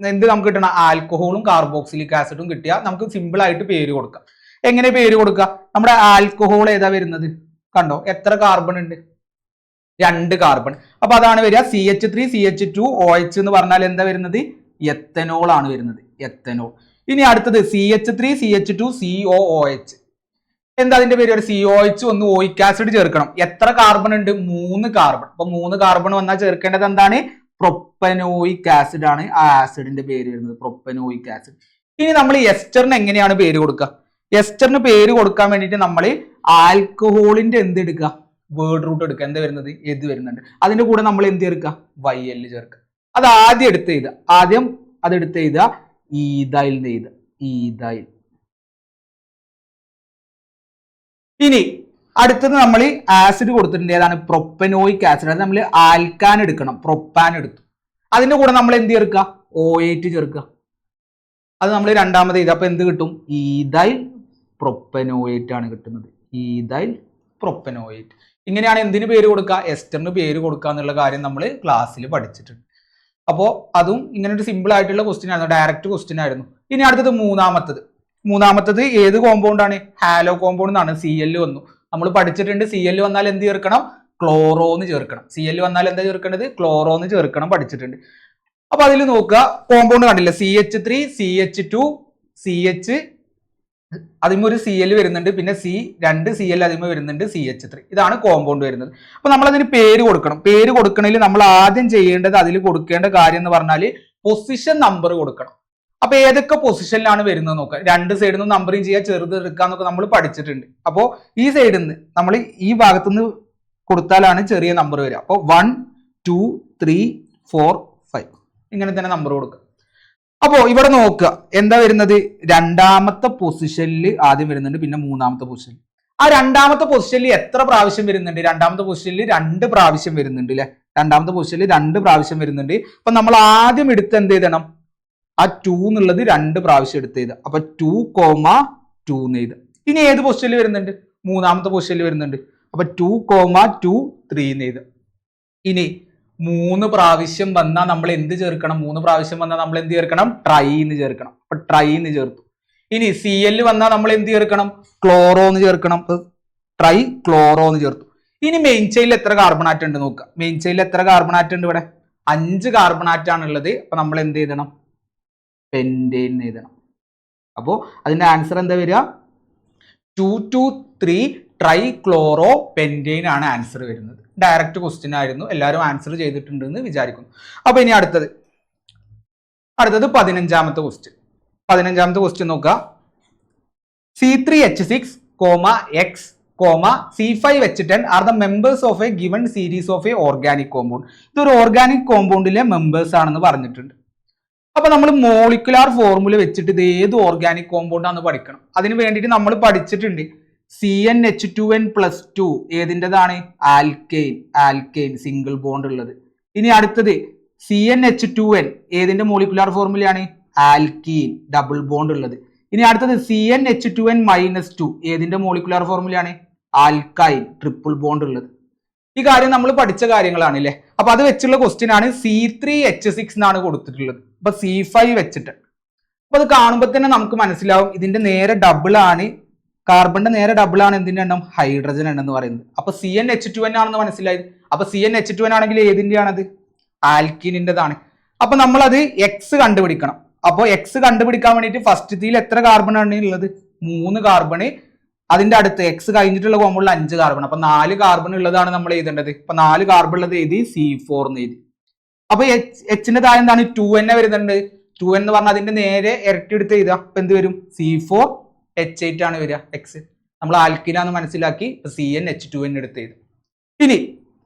എന്ത് നമുക്ക് കിട്ടണം? ആൽക്കഹോളും കാർബോക്സിലിക് ആസിഡും കിട്ടിയാൽ നമുക്ക് സിമ്പിൾ ആയിട്ട് പേര് കൊടുക്കാം. എങ്ങനെ പേര് കൊടുക്കുക? നമ്മുടെ ആൽക്കഹോൾ ഏതാ വരുന്നത്? കണ്ടോ എത്ര കാർബൺ ഉണ്ട്? 2 കാർബൺ. അപ്പൊ അതാണ് വരിക CH3 CH2 OH എന്ന് പറഞ്ഞാൽ എന്താ വരുന്നത്? എത്തനോൾ ആണ് വരുന്നത്. എത്തനോൾ. ഇനി അടുത്തത് CH3 CH2 COOH. എന്താ അതിന്റെ പേര്? ഒരു COH ഒന്ന് ഓയിക് ആസിഡ് ചേർക്കണം. എത്ര കാർബൺ ഉണ്ട്? 3 കാർബൺ. അപ്പൊ 3 കാർബൺ വന്നാൽ ചേർക്കേണ്ടത് എന്താണ്? പ്രൊപ്പനോയിക് ആസിഡ് ആണ് ആ ആസിഡിന്റെ പേര് വരുന്നത്. Propanoic acid. ഇനി നമ്മൾ എസ്റ്ററിന് എങ്ങനെയാണ് പേര് കൊടുക്കുക? എസ്റ്ററിന് പേര് കൊടുക്കാൻ വേണ്ടിയിട്ട് നമ്മൾ ആൽക്കഹോളിന്റെ എന്ത് എടുക്കുക? വേർഡ് റൂട്ട് എടുക്കുക. എന്താ വരുന്നത്? ഏത് വരുന്നുണ്ട്. അതിന്റെ കൂടെ നമ്മൾ എന്ത് ചേർക്കുക? YL ചേർക്കുക. അത് ആദ്യം എടുത്ത് എഴുതുക. ആദ്യം അത് എടുത്ത് എഴുതുക. ഈതൈൽ എഴുതുക. ഈതൈൽ. ഇനി അടുത്തത് നമ്മൾ ആസിഡ് കൊടുത്തിട്ടുണ്ട്. ഏതാണ്? Propanoic acid. അത് നമ്മൾ ആൽക്കാൻ എടുക്കണം. പ്രൊപ്പാൻ എടുത്തു. അതിന്റെ കൂടെ നമ്മൾ എന്ത് ചേർക്കുക? OH ചേർക്കുക. അത് നമ്മൾ 2ാമത് എഴുതുക. അപ്പൊ എന്ത് കിട്ടും? ഈതൈൽ പ്രൊപ്പനോയേറ്റ് ആണ് കിട്ടുന്നത്. Ethyl propanoate. ഇങ്ങനെയാണ് എന്തിന് പേര് കൊടുക്കുക? എസ്റ്ററിന് പേര് കൊടുക്കുക എന്നുള്ള കാര്യം നമ്മൾ ക്ലാസ്സിൽ പഠിച്ചിട്ടുണ്ട്. അപ്പോൾ അതും ഇങ്ങനെ ഒരു സിമ്പിൾ ആയിട്ടുള്ള ക്വസ്റ്റ്യൻ ആയിരുന്നു. ഡയറക്റ്റ് ക്വസ്റ്റ്യൻ ആയിരുന്നു. ഇനി അടുത്തത് മൂന്നാമത്തത് ഏത് കോമ്പൗണ്ട് ആണ്? ഹാലോ കോമ്പൗണ്ട് എന്നാണ്. Cl വന്നു. നമ്മൾ പഠിച്ചിട്ടുണ്ട്. Cl വന്നാൽ എന്ത് ചേർക്കണം? ക്ലോറോന്ന് ചേർക്കണം. Cl വന്നാൽ എന്താ ചേർക്കേണ്ടത്? ക്ലോറോന്ന് ചേർക്കണം. പഠിച്ചിട്ടുണ്ട്. അപ്പൊ അതിൽ നോക്കുക. കോമ്പൗണ്ട് കണ്ടില്ല? CH3 CH2 CH അതിന് ഒരു CL വരുന്നുണ്ട്, പിന്നെ രണ്ട് CL അതിന് വരുന്നുണ്ട്, CH3. ഇതാണ് കോമ്പൗണ്ട് വരുന്നത്. അപ്പൊ നമ്മൾ അതിന് പേര് കൊടുക്കണം. പേര് കൊടുക്കണമെങ്കിൽ നമ്മൾ ആദ്യം ചെയ്യേണ്ടത് അതിൽ കൊടുക്കേണ്ട കാര്യം എന്ന് പറഞ്ഞാൽ പൊസിഷൻ നമ്പർ കൊടുക്കണം. അപ്പൊ ഏതൊക്കെ പൊസിഷനിലാണ് വരുന്നത് നോക്കുക. രണ്ട് സൈഡിൽ നിന്ന് നമ്പറിങ് ചെയ്യുക, ചെറുത് എടുക്കാന്നൊക്കെ നമ്മൾ പഠിച്ചിട്ടുണ്ട്. അപ്പോൾ ഈ സൈഡിൽ നിന്ന് നമ്മൾ ഈ ഭാഗത്തു നിന്ന് കൊടുത്താലാണ് ചെറിയ നമ്പർ വരിക. അപ്പോൾ 1 2 3 4 5 ഇങ്ങനെ തന്നെ നമ്പർ കൊടുക്കുക. അപ്പോ ഇവിടെ നോക്കുക എന്താ വരുന്നത്, രണ്ടാമത്തെ പൊസിഷനിൽ ആദ്യം വരുന്നുണ്ട്, പിന്നെ മൂന്നാമത്തെ പൊസിഷനിൽ. ആ രണ്ടാമത്തെ പൊസിഷനിൽ എത്ര പ്രാവശ്യം വരുന്നുണ്ട്? രണ്ടാമത്തെ പൊസിഷനിൽ 2 പ്രാവശ്യം വരുന്നുണ്ട് അല്ലെ. രണ്ടാമത്തെ പൊസിഷനിൽ 2 പ്രാവശ്യം വരുന്നുണ്ട്. അപ്പൊ നമ്മൾ ആദ്യം എടുത്ത് എന്ത് ചെയ്യണം, ആ 2 എന്നുള്ളത് 2 പ്രാവശ്യം എടുത്ത് ചെയ്ത്, അപ്പൊ 2,2 എന്ന് ചെയ്ത്. ഇനി ഏത് പൊസിഷനിൽ വരുന്നുണ്ട്? മൂന്നാമത്തെ പൊസിഷനിൽ വരുന്നുണ്ട്. അപ്പൊ 2,2 3 എന്ന് ചെയ്ത്. ഇനി 3 പ്രാവശ്യം വന്നാൽ നമ്മൾ എന്ത് ചേർക്കണം? 3 പ്രാവശ്യം വന്നാൽ നമ്മൾ എന്ത് ചേർക്കണം? ട്രൈ എന്ന് ചേർക്കണം. അപ്പൊ ട്രൈ എന്ന് ചേർത്തു. ഇനി CL വന്നാൽ നമ്മൾ എന്ത് ചേർക്കണം? ക്ലോറോ എന്ന് ചേർക്കണം. ട്രൈ ക്ലോറോ എന്ന് ചേർത്തു. ഇനി മെയിൻ ചെയിനിൽ എത്ര കാർബൺ ആറ്റം ഉണ്ട് നോക്കുക. മെയിൻ ചെയിനിൽ എത്ര കാർബൺ ആറ്റം ഉണ്ട്? ഇവിടെ 5 കാർബൺ ആറ്റം ആണ് ഉള്ളത്. അപ്പൊ നമ്മൾ എന്ത് എഴുതണം? പെന്റേൻ എഴുതണം. അപ്പോ അതിന്റെ ആൻസർ എന്താ വരിക? 2,2,3 ട്രൈ ക്ലോറോ പെന്റെയിൻ ആണ് ആൻസർ വരുന്നത്. ഡയറക്റ്റ് ക്വസ്റ്റ്യൻ ആയിരുന്നു, എല്ലാവരും ആൻസർ ചെയ്തിട്ടുണ്ട് എന്ന് വിചാരിക്കുന്നു. അപ്പൊ ഇനി അടുത്തത് 15ാമത്തെ ക്വസ്റ്റ്യൻ. 15ാമത്തെ ക്വസ്റ്റ്യൻ നോക്കുക. C3H6, X, C5H10 are the members of A given series of A organic compound. ഇതൊരു ഓർഗാനിക് കോമ്പൗണ്ടിലെ മെമ്പേഴ്സ് ആണെന്ന് പറഞ്ഞിട്ടുണ്ട്. അപ്പൊ നമ്മൾ മോളിക്കുലാർ ഫോർമുല വെച്ചിട്ട് ഇത് ഏത് ഓർഗാനിക് കോമ്പൗണ്ട് ആണെന്ന് പഠിക്കണം. അതിന് വേണ്ടിയിട്ട് നമ്മൾ പഠിച്ചിട്ടുണ്ട് CnH2n+2 ഏതിൻ്റെതാണ്? ആൽക്കെയിൻ സിംഗിൾ ബോണ്ട് ഉള്ളത്. ഇനി അടുത്തത് CnH2n ഏതിന്റെ മോളിക്കുലാർ ഫോർമുലയാണ്? ആൽക്കീൻ ഡബിൾ ബോണ്ട് ഉള്ളത്. ഇനി അടുത്തത് CnH2n-2 ഏതിന്റെ മോളിക്കുലാർ ഫോർമുലയാണ്? ആൽക്കൈൻ ട്രിപ്പിൾ ബോണ്ട് ഉള്ളത്. ഈ കാര്യം നമ്മൾ പഠിച്ച കാര്യങ്ങളാണ് അല്ലേ. അപ്പൊ അത് വെച്ചുള്ള ക്വസ്റ്റ്യൻ ആണ്. C3H6 എന്നാണ് കൊടുത്തിട്ടുള്ളത്. അപ്പൊ C5 വെച്ചിട്ട് അപ്പൊ അത് കാണുമ്പോൾ തന്നെ നമുക്ക് മനസ്സിലാവും ഇതിന്റെ നേരെ ഡബിൾ ആണ്, കാർബണിന്റെ നേരെ ഡബിൾ ആണ് എന്തിന്റെ എണ്ണം? ഹൈഡ്രജൻ എണ്ണം എന്ന് പറയുന്നത്. അപ്പൊ CnH2n ആണെന്ന് മനസ്സിലായത്. അപ്പൊ CnH2n ആണെങ്കിൽ ഏതിന്റെയാണത്? ആൽക്കീനിൻ്റെതാണ്. അപ്പൊ നമ്മൾ അത് X കണ്ടുപിടിക്കണം. അപ്പൊ X കണ്ടുപിടിക്കാൻ വേണ്ടിയിട്ട് ഫസ്റ്റത്തിൽ എത്ര കാർബൺ ആണ് ഉള്ളത്? 3 കാർബണ്. അതിന്റെ അടുത്ത് X കഴിഞ്ഞിട്ടുള്ള കോമ്പൗണ്ടിൽ 5 കാർബൺ. അപ്പൊ 4 കാർബൺ ഉള്ളതാണ് നമ്മൾ എഴുതേണ്ടത്. അപ്പൊ 4 കാർബൺ ഉള്ളത് എഴുതി, C4 എന്ന് എഴുതി. അപ്പൊ Hന്റെ താഴെ എന്താണ്? 2n വരുന്നുണ്ട്. 2n എന്ന് പറഞ്ഞാൽ അതിന്റെ നേരെ ഇരട്ടി എടുത്ത് എഴുതുക. അപ്പൊ എന്ത് വരും? C4H8 ആണ് വരിക. X നമ്മൾ ആൽക്കിനാന്ന് മനസ്സിലാക്കി CnH2n എടുത്ത് എഴുതും. ഇനി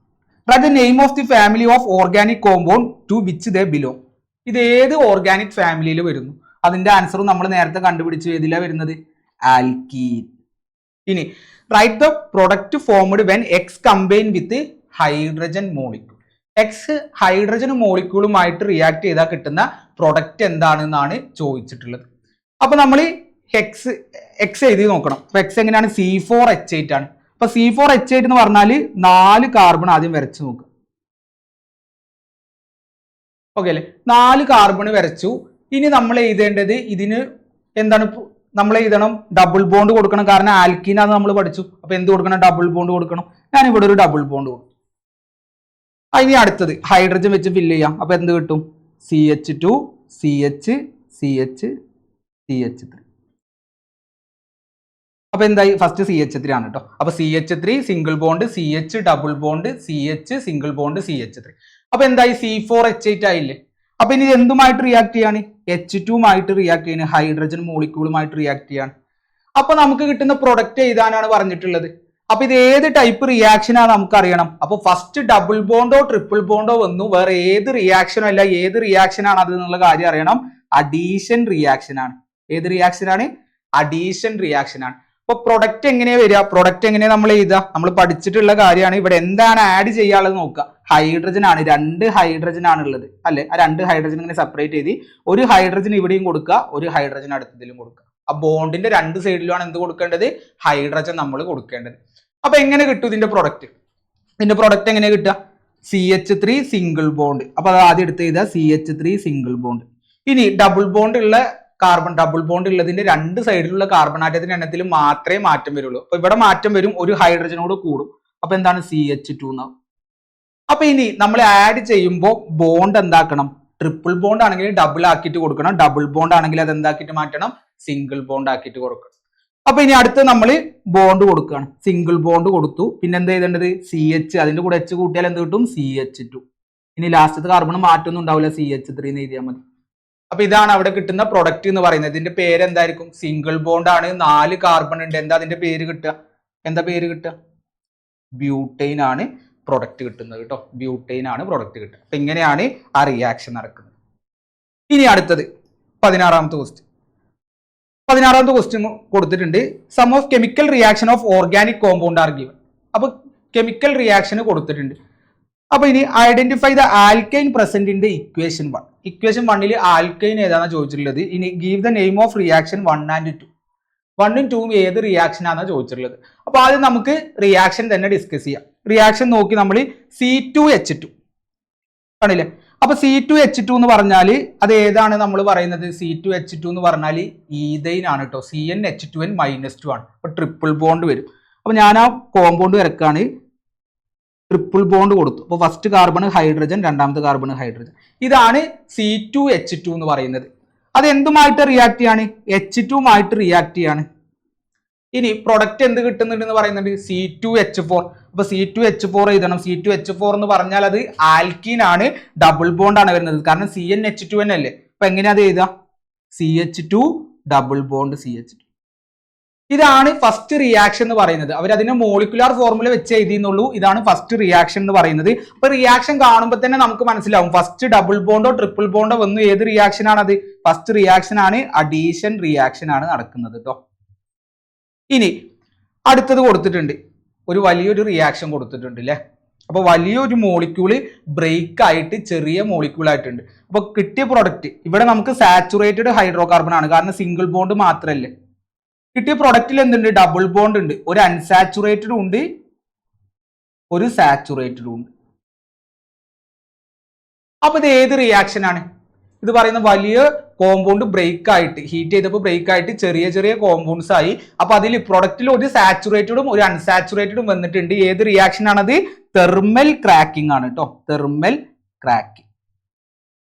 the name of the family of organic compound to which they belong. ഇത് ഏത് ഓർഗാനിക് ഫാമിലിയിൽ വരുന്നു? അതിന്റെ ആൻസറും നമ്മൾ നേരത്തെ കണ്ടുപിടിച്ചു. ഏതിലാ വരുന്നത്? ആൽക്കീൻ. ഇനി write the product formed when X combine with hydrogen molecule. X hydrogen മോളിക്യൂളുമായിട്ട് റിയാക്ട് ചെയ്താൽ കിട്ടുന്ന പ്രൊഡക്റ്റ് എന്താണെന്നാണ് ചോദിച്ചിട്ടുള്ളത്. അപ്പൊ നമ്മൾ X എഴുതി നോക്കണം. അപ്പൊ X എങ്ങനെയാണ്? C4H8 ആണ്. അപ്പൊ C4H8 എന്ന് പറഞ്ഞാൽ 4 കാർബൺ ആദ്യം വരച്ചു നോക്കുക. ഓക്കെ അല്ലെ? 4 കാർബൺ വരച്ചു. ഇനി നമ്മൾ എഴുതേണ്ടത് ഇതിന് എന്താണ്? നമ്മൾ എഴുതണം ഡബിൾ ബോണ്ട് കൊടുക്കണം. കാരണം ആൽക്കീനാന്ന് നമ്മൾ പഠിച്ചു. അപ്പൊ എന്ത് കൊടുക്കണം? ഡബിൾ ബോണ്ട് കൊടുക്കണം. ഞാൻ ഇവിടെ ഒരു ഡബിൾ ബോണ്ട് കൊടുക്കും. ഇനി അടുത്തത് ഹൈഡ്രജൻ വെച്ച് ഫില്ല് ചെയ്യാം. അപ്പൊ എന്ത് കിട്ടും? CH2 CH CH CH3. അപ്പൊ എന്തായി? ഫസ്റ്റ് CH3 ആണ് കേട്ടോ. അപ്പൊ CH3 single bond, CH double bond, CH single bond, CH3. അപ്പൊ എന്തായി? C4H8 ആയില്ലേ. അപ്പൊ ഇനി എന്തുമായിട്ട് റിയാക്ട് ചെയ്യാണ്? H2മായിട്ട് റിയാക്ട് ചെയ്യാണ്, ഹൈഡ്രജൻ മോളിക്യൂളുമായിട്ട് റിയാക്ട് ചെയ്യാണ്. അപ്പൊ നമുക്ക് കിട്ടുന്ന പ്രൊഡക്റ്റ് എഴുതാനാണ് പറഞ്ഞിട്ടുള്ളത്. അപ്പൊ ഇത് ഏത് ടൈപ്പ് റിയാക്ഷൻ ആണ് നമുക്ക് അറിയണം. അപ്പൊ ഫസ്റ്റ് ഡബിൾ ബോണ്ടോ ട്രിപ്പിൾ ബോണ്ടോ വന്നു, വേറെ ഏത് റിയാക്ഷനോ അല്ല, ഏത് റിയാക്ഷൻ ആണ് അത് എന്നുള്ള കാര്യം അറിയണം. അഡീഷൻ റിയാക്ഷൻ ആണ്. ഏത് റിയാക്ഷൻ ആണ്? അഡീഷൻ റിയാക്ഷൻ ആണ്. അപ്പൊ പ്രൊഡക്റ്റ് എങ്ങനെയാ വരിക? പ്രൊഡക്റ്റ് എങ്ങനെയാ നമ്മൾ എഴുതുക? നമ്മൾ പഠിച്ചിട്ടുള്ള കാര്യമാണ്. ഇവിടെ എന്താണ് ആഡ് ചെയ്യാനുള്ളത് നോക്കുക. ഹൈഡ്രജൻ ആണ്, 2 ഹൈഡ്രജൻ ആണ് ഉള്ളത് അല്ലെ. ആ 2 ഹൈഡ്രജൻ ഇങ്ങനെ സെപ്പറേറ്റ് ചെയ്ത് ഒരു ഹൈഡ്രജൻ ഇവിടെയും കൊടുക്കുക, ഒരു ഹൈഡ്രജൻ അടുത്തതിലും കൊടുക്കുക. ആ ബോണ്ടിന്റെ 2 സൈഡിലുമാണ് എന്ത് കൊടുക്കേണ്ടത്? ഹൈഡ്രജൻ നമ്മൾ കൊടുക്കേണ്ടത്. അപ്പൊ എങ്ങനെ കിട്ടും ഇതിന്റെ പ്രൊഡക്റ്റ്? ഇതിന്റെ പ്രൊഡക്റ്റ് എങ്ങനെ കിട്ടുക? CH3 single bond. അപ്പൊ അത് ആദ്യം എടുത്ത് ചെയ്താൽ CH3 സിംഗിൾ ബോണ്ട്. ഇനി ഡബിൾ ബോണ്ട് ഉള്ള കാർബൺ, ഡബിൾ ബോണ്ട് ഉള്ളതിന്റെ 2 സൈഡിലുള്ള കാർബൺ ആറ്റത്തിന്റെ എണ്ണത്തിൽ മാത്രമേ മാറ്റം വരുള്ളൂ. അപ്പൊ ഇവിടെ മാറ്റം വരും, ഒരു ഹൈഡ്രജനോട് കൂടും. അപ്പൊ എന്താണ്? CH2 എന്നാവും. അപ്പൊ ഇനി നമ്മൾ ആഡ് ചെയ്യുമ്പോൾ ബോണ്ട് എന്താക്കണം? ട്രിപ്പിൾ ബോണ്ട് ആണെങ്കിൽ ഡബിൾ ആക്കിയിട്ട് കൊടുക്കണം, ഡബിൾ ബോണ്ട് ആണെങ്കിൽ അത് എന്താക്കിയിട്ട് മാറ്റണം? സിംഗിൾ ബോണ്ട് ആക്കിയിട്ട് കൊടുക്കണം. അപ്പൊ ഇനി അടുത്ത് നമ്മൾ ബോണ്ട് കൊടുക്കുകയാണ്. സിംഗിൾ ബോണ്ട് കൊടുത്തു. പിന്നെ എന്താ ചെയ്തേണ്ടത്? CH, അതിന്റെ കൂടെ H കൂട്ടിയാൽ എന്ത് കിട്ടും? CH2. ഇനി ലാസ്റ്റത്തെ കാർബൺ മാറ്റൊന്നും ഉണ്ടാവില്ല, CH3 എന്ന് എഴുതിയാൽ മതി. അപ്പൊ ഇതാണ് അവിടെ കിട്ടുന്ന പ്രൊഡക്റ്റ് എന്ന് പറയുന്നത്. ഇതിന്റെ പേര് എന്തായിരിക്കും? സിംഗിൾ ബോണ്ട് ആണ്, 4 കാർബൺ ഉണ്ട്. എന്താ അതിന്റെ പേര് കിട്ടുക? എന്താ പേര് കിട്ടുക? ബ്യൂട്ടൈൻ ആണ് പ്രൊഡക്റ്റ് കിട്ടുന്നത് കേട്ടോ. ബ്യൂട്ടൈൻ ആണ് പ്രൊഡക്റ്റ് കിട്ടുക. അപ്പൊ ഇങ്ങനെയാണ് ആ റിയാക്ഷൻ നടക്കുന്നത്. ഇനി അടുത്തത് 16ാമത്തെ ക്വസ്റ്റ്യൻ. 16ാമത്തെ ക്വസ്റ്റ്യൻ കൊടുത്തിട്ടുണ്ട്. Some of chemical reaction of organic compound are given. അപ്പൊ കെമിക്കൽ റിയാക്ഷൻ കൊടുത്തിട്ടുണ്ട്. അപ്പൊ ഇനി identify the alkyne present in the equation 1. Equation 1 alkyne ഏതാണെന്ന് ചോദിച്ചിട്ടുള്ളത്. ഇനി give the name of reaction 1 and 2. 1 ഉം 2 ഉം ഏത് റിയാക്ഷൻ ആണെന്ന് ചോദിച്ചിട്ടുള്ളത്. അപ്പൊ ആദ്യം നമുക്ക് റിയാക്ഷൻ തന്നെ ഡിസ്കസ് ചെയ്യാം. റിയാക്ഷൻ നോക്കി നമ്മൾ C2H2 ആണല്ലേ. അപ്പൊ C2H2 എന്ന് പറഞ്ഞാൽ അത് ഏതാണ് നമ്മൾ പറയുന്നത്? C2H2 എന്ന് പറഞ്ഞാൽ ഈഥൈൻ ആണ് കേട്ടോ. CnH2n -2 ആണ്. അപ്പൊ ട്രിപ്പിൾ ബോണ്ട് വരും. അപ്പൊ ഞാൻ ആ കോമ്പൗണ്ട് വരക്കാണ്. ട്രിപ്പിൾ ബോണ്ട് കൊടുത്തു. അപ്പൊ ഫസ്റ്റ് കാർബൺ ഹൈഡ്രജൻ, രണ്ടാമത്തെ കാർബൺ ഹൈഡ്രജൻ. ഇതാണ് C2H2 എന്ന് പറയുന്നത്. അത് എന്തുമായിട്ട് റിയാക്ട് ചെയ്യാണ്? H2 ആയിട്ട് റിയാക്ട് ചെയ്യാണ്. ഇനി പ്രൊഡക്റ്റ് എന്ത് കിട്ടുന്നുണ്ടെന്ന് പറയുന്നുണ്ട്? C2H4. അപ്പൊ C2H4 എഴുതണം. C2H4 എന്ന് പറഞ്ഞാൽ അത് ആൽക്കീൻ ആണ്, ഡബിൾ ബോണ്ട് ആണ് വരുന്നത്. കാരണം CnH2n അല്ലേ. അപ്പൊ എങ്ങനെയാ അത് എഴുതുക? CH2 double bond CH2. ഇതാണ് ഫസ്റ്റ് റിയാക്ഷൻ എന്ന് പറയുന്നത്. അവർ അതിനെ മോളിക്കുലാർ ഫോർമുല വെച്ച് എഴുതിയെന്നുള്ളൂ. ഇതാണ് ഫസ്റ്റ് റിയാക്ഷൻ എന്ന് പറയുന്നത്. അപ്പൊ റിയാക്ഷൻ കാണുമ്പോൾ തന്നെ നമുക്ക് മനസ്സിലാവും ഫസ്റ്റ് ഡബിൾ ബോണ്ടോ ട്രിപ്പിൾ ബോണ്ടോ വന്നു. ഏത് റിയാക്ഷൻ ആണത്? ഫസ്റ്റ് റിയാക്ഷൻ ആണ്, അഡീഷൻ റിയാക്ഷൻ ആണ് നടക്കുന്നത് കേട്ടോ. ഇനി അടുത്തത് കൊടുത്തിട്ടുണ്ട്, ഒരു വലിയൊരു റിയാക്ഷൻ കൊടുത്തിട്ടുണ്ട് അല്ലെ. അപ്പൊ വലിയൊരു മോളിക്യൂള് ബ്രേക്ക് ആയിട്ട് ചെറിയ മോളിക്യൂൾ ആയിട്ടുണ്ട്. അപ്പൊ കിട്ടിയ പ്രൊഡക്റ്റ് ഇവിടെ നമുക്ക് സാച്ചുറേറ്റഡ് ഹൈഡ്രോ കാർബൺ ആണ്, കാരണം സിംഗിൾ ബോണ്ട് മാത്രമല്ലേ. കിട്ടിയ പ്രൊഡക്റ്റിൽ എന്തുണ്ട്? ഡബിൾ ബോണ്ട് ഉണ്ട്. ഒരു അൺസാച്ചുറേറ്റഡും ഉണ്ട്, ഒരു സാച്ചുറേറ്റഡും ഉണ്ട്. അപ്പൊ ഇത് ഏത് റിയാക്ഷൻ ആണ്? ഇത് പറയുന്ന വലിയ കോമ്പൗണ്ട് ബ്രേക്ക് ആയിട്ട്, ഹീറ്റ് ചെയ്തപ്പോൾ ബ്രേക്ക് ആയിട്ട് ചെറിയ ചെറിയ കോമ്പൗണ്ട്സ് ആയി. അപ്പൊ അതിൽ പ്രൊഡക്റ്റിൽ ഒരു സാച്ചുറേറ്റഡും ഒരു അൺസാച്ചുറേറ്റഡും വന്നിട്ടുണ്ട്. ഏത് റിയാക്ഷൻ ആണത്? തെർമൽ ക്രാക്കിംഗ് ആണ് കേട്ടോ. Thermal cracking.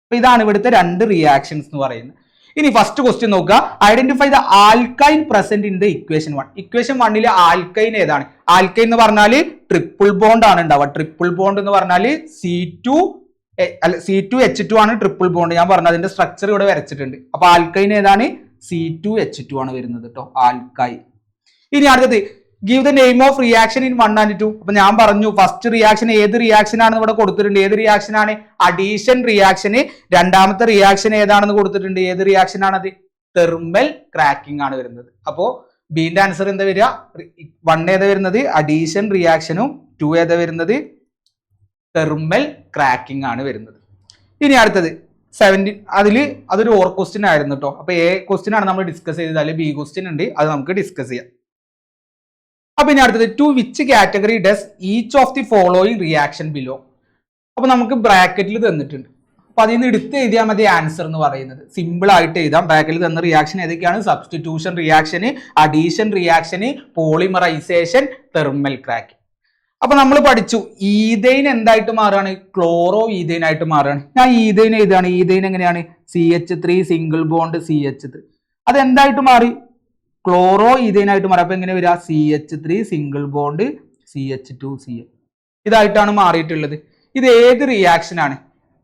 അപ്പൊ ഇതാണ് ഇവിടുത്തെ രണ്ട് റിയാക്ഷൻസ് എന്ന് പറയുന്നത്. ഇനി ഫസ്റ്റ് ക്വസ്റ്റ്യൻ നോക്കുക. Identify the alkyne present in the equation 1. Equation 1 alkyne ഏതാണ്? ആൽക്കൈൻ എന്ന് പറഞ്ഞാൽ ട്രിപ്പിൾ ബോണ്ട് ആണ് ഉണ്ടാവുക. ട്രിപ്പിൾ ബോണ്ട് എന്ന് പറഞ്ഞാൽ C2H2 ആണ് ട്രിപ്പിൾ ബോണ്ട്. ഞാൻ പറഞ്ഞു അതിന്റെ സ്ട്രക്ചർ ഇവിടെ വരച്ചിട്ടുണ്ട്. അപ്പൊ ആൽക്കൈൻ ഏതാണ്? C2H2 ആണ് വരുന്നത് കേട്ടോ, ആൽക്കൈൻ. ഇനി അടുത്തത് give the name of reaction in 1 and 2. അപ്പൊ ഞാൻ പറഞ്ഞു ഫസ്റ്റ് റിയാക്ഷൻ ഏത് റിയാക്ഷൻ ആണെന്ന് ഇവിടെ കൊടുത്തിട്ടുണ്ട്. ഏത് റിയാക്ഷൻ ആണ്? അഡീഷൻ റിയാക്ഷന്. രണ്ടാമത്തെ റിയാക്ഷൻ ഏതാണെന്ന് കൊടുത്തിട്ടുണ്ട്. ഏത് റിയാക്ഷൻ ആണത്? തെർമൽ ക്രാക്കിംഗ് ആണ് വരുന്നത്. അപ്പോ ബിന്റെ ആൻസർ എന്താ വരിക? 1 ഏതാ വരുന്നത്? അഡീഷൻ റിയാക്ഷനും 2 ഏതാ വരുന്നത്? തെർമൽ ക്രാക്കിംഗ് ആണ് വരുന്നത്. ഇനി അടുത്തത് 17. അതൊരു ഓർ ക്വസ്റ്റ്യൻ ആയിരുന്നു കേട്ടോ. അപ്പൊ A ക്വസ്റ്റ്യൻ ആണ് നമ്മൾ ഡിസ്കസ് ചെയ്തത്. അല്ലെങ്കിൽ B ക്വസ്റ്റ്യൻ ഉണ്ട്, അത് നമുക്ക് ഡിസ്കസ് ചെയ്യാം. അപ്പൊ ഇനി അടുത്തത് to which category does each of the following reaction belong. അപ്പൊ നമുക്ക് ബ്രാക്കറ്റിൽ തന്നിട്ടുണ്ട്. അപ്പൊ അതിൽ നിന്ന് എടുത്ത് എഴുതിയാൽ മതി ആൻസർ എന്ന് പറയുന്നത്. സിമ്പിൾ ആയിട്ട് എഴുതാം. ബ്രാക്കറ്റിൽ തന്ന റിയാക്ഷൻ ഏതൊക്കെയാണ്? Substitution reaction, addition reaction, polymerisation, thermal cracking. അപ്പൊ നമ്മൾ പഠിച്ചു ഈഥൈൻ എന്തായിട്ട് മാറുകയാണ്? ക്ലോറോ ഈഥൈൻ ആയിട്ട് മാറുകയാണ്. ഞാൻ ഈഥൈൻ എഴുതാണ്. ഈഥൈൻ എങ്ങനെയാണ്? CH3 single bond CH3. അത് എന്തായിട്ട് മാറി? ക്ലോറോ ഈഥൈൻ ആയിട്ട് മാറി. അപ്പൊ എങ്ങനെ വരിക? CH3 single bond CH2Cl. ഇതായിട്ടാണ് മാറിയിട്ടുള്ളത്. ഇത് ഏത് റിയാക്ഷൻ ആണ്?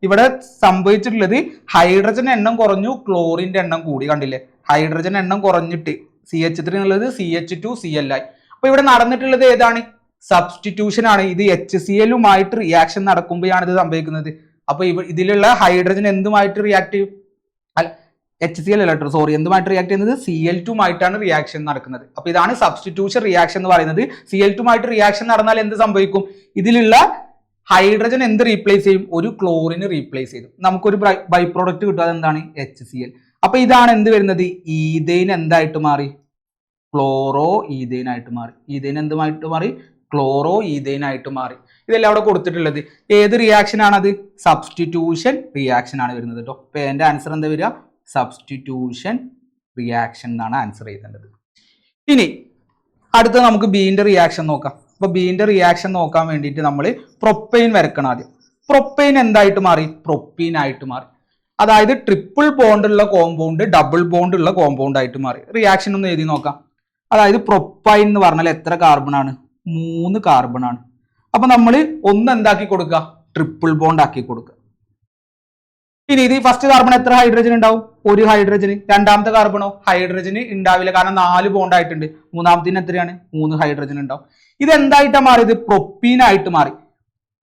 ഇവിടെ സംഭവിച്ചിട്ടുള്ളത് ഹൈഡ്രജൻ എണ്ണം കുറഞ്ഞു, ക്ലോറിന്റെ എണ്ണം കൂടി. കണ്ടില്ലേ? ഹൈഡ്രജൻ എണ്ണം കുറഞ്ഞിട്ട് CH3 എന്നുള്ളത് CH2Cl ആയി. അപ്പൊ ഇവിടെ നടന്നിട്ടുള്ളത് ഏതാണ്? സബ്സ്റ്റിറ്റ്യൂഷൻ ആണ്. ഇത് HCl-ഉമായിട്ട് റിയാക്ഷൻ നടക്കുമ്പോഴാണ് ഇത് സംഭവിക്കുന്നത്. അപ്പൊ ഇതിലുള്ള ഹൈഡ്രജൻ എന്തുമായിട്ട് റിയാക്ട് ചെയ്യും? HCl അല്ല കേട്ടോ, സോറി. എന്തുമായിട്ട് റിയാക്ട് ചെയ്യുന്നത്? Cl2മായിട്ടാണ് റിയാക്ഷൻ നടക്കുന്നത്. അപ്പൊ ഇതാണ് സബ്സ്റ്റിറ്റ്യൂഷൻ റിയാക്ഷൻ എന്ന് പറയുന്നത്. Cl2മായിട്ട് റിയാക്ഷൻ നടന്നാൽ എന്ത് സംഭവിക്കും? ഇതിലുള്ള ഹൈഡ്രജൻ എന്ത് റീപ്ലേസ് ചെയ്യും? ഒരു ക്ലോറിന് റീപ്ലേസ് ചെയ്യും. നമുക്കൊരു ബൈ പ്രോഡക്റ്റ് കിട്ടും. അതെന്താണ്? HCl. അപ്പൊ ഇതാണ് എന്ത് വരുന്നത്? ഈഥൈൻ എന്തായിട്ട് മാറി? ക്ലോറോ ഈഥൈൻ ആയിട്ട് മാറി. ഈഥൈൻ എന്തുമായിട്ട് മാറി? ക്ലോറോ ഈഥൈൻ ആയിട്ട് മാറി. ഇതെല്ലാം അവിടെ കൊടുത്തിട്ടുള്ളത്. ഏത് റിയാക്ഷൻ ആണത്? സബ്സ്റ്റിറ്റ്യൂഷൻ റിയാക്ഷൻ ആണ് വരുന്നത് കേട്ടോ. അപ്പൊ എന്റെ ആൻസർ എന്താ വരിക? സബ്സ്റ്റിറ്റ്യൂഷൻ റിയാക്ഷൻ എന്നാണ് ആൻസർ ചെയ്തത്. ഇനി അടുത്ത നമുക്ക് ബീന്റെ റിയാക്ഷൻ നോക്കാം. അപ്പൊ ബീന്റെ റിയാക്ഷൻ നോക്കാൻ വേണ്ടിയിട്ട് നമ്മൾ പ്രൊപ്പൈൻ വരക്കണം ആദ്യം. പ്രൊപ്പൈൻ എന്തായിട്ട് മാറി? പ്രൊപ്പീൻ ആയിട്ട് മാറി. അതായത് ട്രിപ്പിൾ ബോണ്ട് ഉള്ള കോമ്പൗണ്ട് ഡബിൾ ബോണ്ട് ഉള്ള കോമ്പൗണ്ട് ആയിട്ട് മാറി. റിയാക്ഷൻ ഒന്ന് എഴുതി നോക്കാം. അതായത് പ്രൊപ്പൈൻ എന്ന് പറഞ്ഞാൽ എത്ര കാർബൺ ആണ്? 3 കാർബൺ ആണ്. അപ്പൊ നമ്മൾ ഒന്ന് എന്താക്കി കൊടുക്കുക? ട്രിപ്പിൾ ബോണ്ട് ആക്കി കൊടുക്കുക. ഇനി ഇത് ഫസ്റ്റ് കാർബൺ എത്ര ഹൈഡ്രജൻ ഉണ്ടാവും? ഒരു ഹൈഡ്രജന്. രണ്ടാമത്തെ കാർബണോ? ഹൈഡ്രജന് ഉണ്ടാവില്ല, കാരണം 4 ബോണ്ട് ആയിട്ടുണ്ട്. മൂന്നാമത്തിന് എത്രയാണ്? 3 ഹൈഡ്രജൻ ഉണ്ടാവും. ഇത് എന്തായിട്ടാ മാറിയത്? പ്രൊപ്പീൻ ആയിട്ട് മാറി.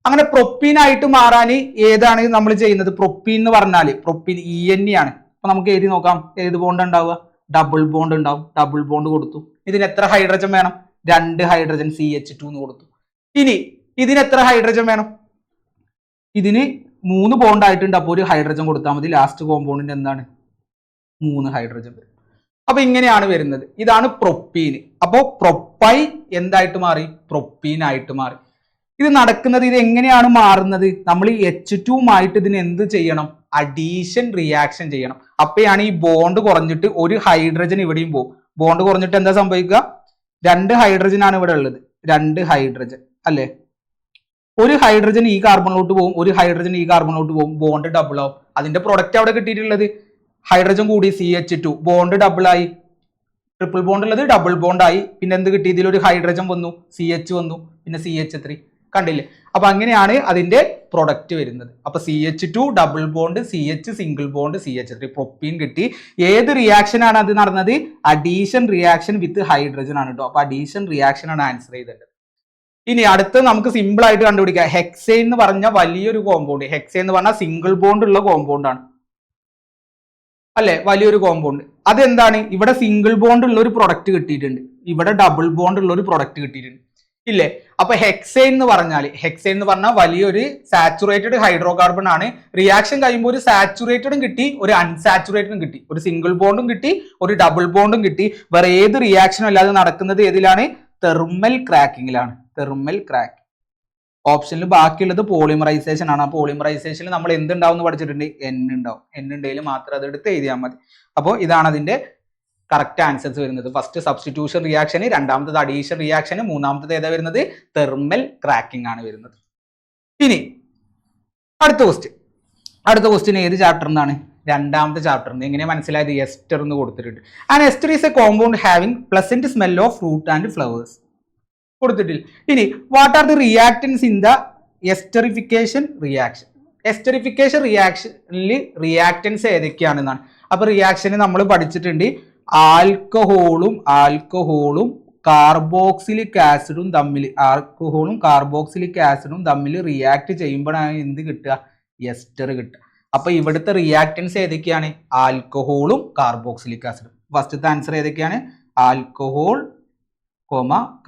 അങ്ങനെ പ്രൊപ്പീൻ ആയിട്ട് മാറാൻ ഏതാണ് നമ്മൾ ചെയ്യുന്നത്? പ്രൊപ്പീൻ എന്ന് പറഞ്ഞാല് പ്രൊപ്പീൻ EN ആണ്. അപ്പൊ നമുക്ക് എഴുതി നോക്കാം. ഏത് ബോണ്ട് ഉണ്ടാവുക? ഡബിൾ ബോണ്ട് ഉണ്ടാവും. ഡബിൾ ബോണ്ട് കൊടുത്തു. ഇതിന് എത്ര ഹൈഡ്രജൻ വേണം? 2 ഹൈഡ്രജൻ CH2 എന്ന് കൊടുത്തു. ഇനി ഇതിന് എത്ര ഹൈഡ്രജൻ വേണം? ഇതിന് 3 ബോണ്ട് ആയിട്ടുണ്ട്. അപ്പോൾ ഒരു ഹൈഡ്രജൻ കൊടുത്താൽ മതി. ലാസ്റ്റ് കോമ്പൗണ്ടിന്റെ എന്താണ്? 3 ഹൈഡ്രജൻ വരും. അപ്പൊ ഇങ്ങനെയാണ് വരുന്നത്. ഇതാണ് പ്രൊപ്പീൻ. അപ്പോ പ്രൊപ്പൈൻ എന്തായിട്ട് മാറി? പ്രൊപ്പീൻ ആയിട്ട് മാറി. ഇത് നടക്കുന്നത്, ഇത് എങ്ങനെയാണ് മാറുന്നത്? നമ്മൾ H2 ആയിട്ട് ഇതിന് എന്ത് ചെയ്യണം? അഡീഷൻ റിയാക്ഷൻ ചെയ്യണം. അപ്പോഴാണ് ഈ ബോണ്ട് കുറഞ്ഞിട്ട് ഒരു ഹൈഡ്രജൻ ഇവിടെയും പോകും. ബോണ്ട് കുറഞ്ഞിട്ട് എന്താ സംഭവിക്കുക? 2 ഹൈഡ്രജൻ ആണ് ഇവിടെ ഉള്ളത്. 2 ഹൈഡ്രജൻ അല്ലേ? ഒരു ഹൈഡ്രജൻ ഈ കാർബണിലോട്ട് പോകും, ഒരു ഹൈഡ്രജൻ ഈ കാർബണിലോട്ട് പോകും. ബോണ്ട് ഡബിൾ ആവും. അതിന്റെ പ്രൊഡക്റ്റ് അവിടെ കിട്ടിയിട്ടുള്ളത് ഹൈഡ്രജൻ കൂടി CH2, ബോണ്ട് ഡബിൾ ആയി. ട്രിപ്പിൾ ബോണ്ട് ഉള്ളത് ഡബിൾ ബോണ്ട് ആയി. പിന്നെ എന്ത് കിട്ടി? ഇതിലൊരു ഹൈഡ്രജൻ വന്നു, CH വന്നു, പിന്നെ CH3. കണ്ടില്ലേ? അപ്പൊ അങ്ങനെയാണ് അതിന്റെ പ്രൊഡക്റ്റ് വരുന്നത്. അപ്പൊ CH2 double bond, CH single bond, CH3 propene കിട്ടി. ഏത് റിയാക്ഷൻ ആണ് അത് നടന്നത്? അഡീഷൻ റിയാക്ഷൻ വിത്ത് ഹൈഡ്രജൻ ആണ് കേട്ടോ. അപ്പൊ അഡീഷൻ റിയാക്ഷൻ ആണ് ആൻസർ ചെയ്തത്. ഇനി അടുത്ത് നമുക്ക് സിമ്പിൾ ആയിട്ട് കണ്ടുപിടിക്കാം. ഹെക്സൈൻ എന്ന് പറഞ്ഞ വലിയൊരു കോമ്പൗണ്ട്. ഹെക്സൈൻ എന്ന് പറഞ്ഞാൽ സിംഗിൾ ബോണ്ട് ഉള്ള കോമ്പൗണ്ട് ആണ് അല്ലെ? വലിയൊരു കോമ്പൗണ്ട്. അതെന്താണ്? ഇവിടെ സിംഗിൾ ബോണ്ട് ഉള്ള ഒരു പ്രൊഡക്റ്റ് കിട്ടിയിട്ടുണ്ട്, ഇവിടെ ഡബിൾ ബോണ്ട് ഉള്ള ഒരു പ്രൊഡക്റ്റ് കിട്ടിയിട്ടുണ്ട് ഇല്ലേ? അപ്പൊ ഹെക്സൈൻ എന്ന് പറഞ്ഞാൽ വലിയൊരു സാച്ചുറേറ്റഡ് ഹൈഡ്രോ കാർബൺ ആണ്. റിയാക്ഷൻ കഴിയുമ്പോൾ ഒരു സാച്ചുറേറ്റഡും കിട്ടി, ഒരു അൺസാച്ചുറേറ്റഡും കിട്ടി, ഒരു സിംഗിൾ ബോണ്ടും കിട്ടി, ഒരു ഡബിൾ ബോണ്ടും കിട്ടി. വേറെ ഏത് റിയാക്ഷനും അല്ലാതെ നടക്കുന്നത് ഏതിലാണ്? തെർമൽ ക്രാക്കിങ്ങിലാണ്. Thermal crack. ഓപ്ഷനിൽ ബാക്കിയുള്ളത് പോളിമറൈസേഷൻ ആണ്. ആ പോളിമറൈസേഷനിൽ നമ്മൾ എന്തുണ്ടാവും എന്ന് പഠിച്ചിട്ടുണ്ട്? N ഉണ്ടാവും. N ഉണ്ടെങ്കിൽ മാത്രം അതെടുത്ത് എഴുതിയാൽ മതി. അപ്പോൾ ഇതാണ് അതിന്റെ കറക്റ്റ് ആൻസേഴ്സ് വരുന്നത്. ഫസ്റ്റ് സബ്സ്റ്റിറ്റ്യൂഷൻ റിയാക്ഷന്, രണ്ടാമത്തത് അഡീഷൻ റിയാക്ഷന്, മൂന്നാമത്തത് ഏതാ വരുന്നത്? തെർമൽ ക്രാക്കിംഗ് ആണ് വരുന്നത്. ഇനി അടുത്ത ക്വസ്റ്റ്യൻ ഏത് ചാപ്റ്ററിനാണ്? രണ്ടാമത്തെ ചാപ്റ്ററിന്. എങ്ങനെ മനസ്സിലായത്? എസ്റ്റർ എന്ന് കൊടുത്തിട്ടുണ്ട്. And ester is a compound having pleasant smell of fruit and flowers കൊടുത്തിട്ടില്ല. ഇനി what are the reactants in the esterification reaction? Esterification റിയാക്ഷനിൽ റിയാക്ടൻസ് ഏതൊക്കെയാണെന്നാണ്. അപ്പൊ റിയാക്ഷന് നമ്മൾ പഠിച്ചിട്ടുണ്ട് ആൽക്കഹോളും കാർബോക്സിലിക് ആസിഡും തമ്മിൽ റിയാക്ട് ചെയ്യുമ്പോഴാണ് എന്ത് കിട്ടുക? എസ്റ്റർ കിട്ടുക. അപ്പൊ ഇവിടുത്തെ റിയാക്ടൻസ് ഏതൊക്കെയാണ്? ആൽക്കഹോളും കാർബോക്സിലിക് ആസിഡും. ഫസ്റ്റത്തെ ആൻസർ ഏതൊക്കെയാണ്? Alcohol,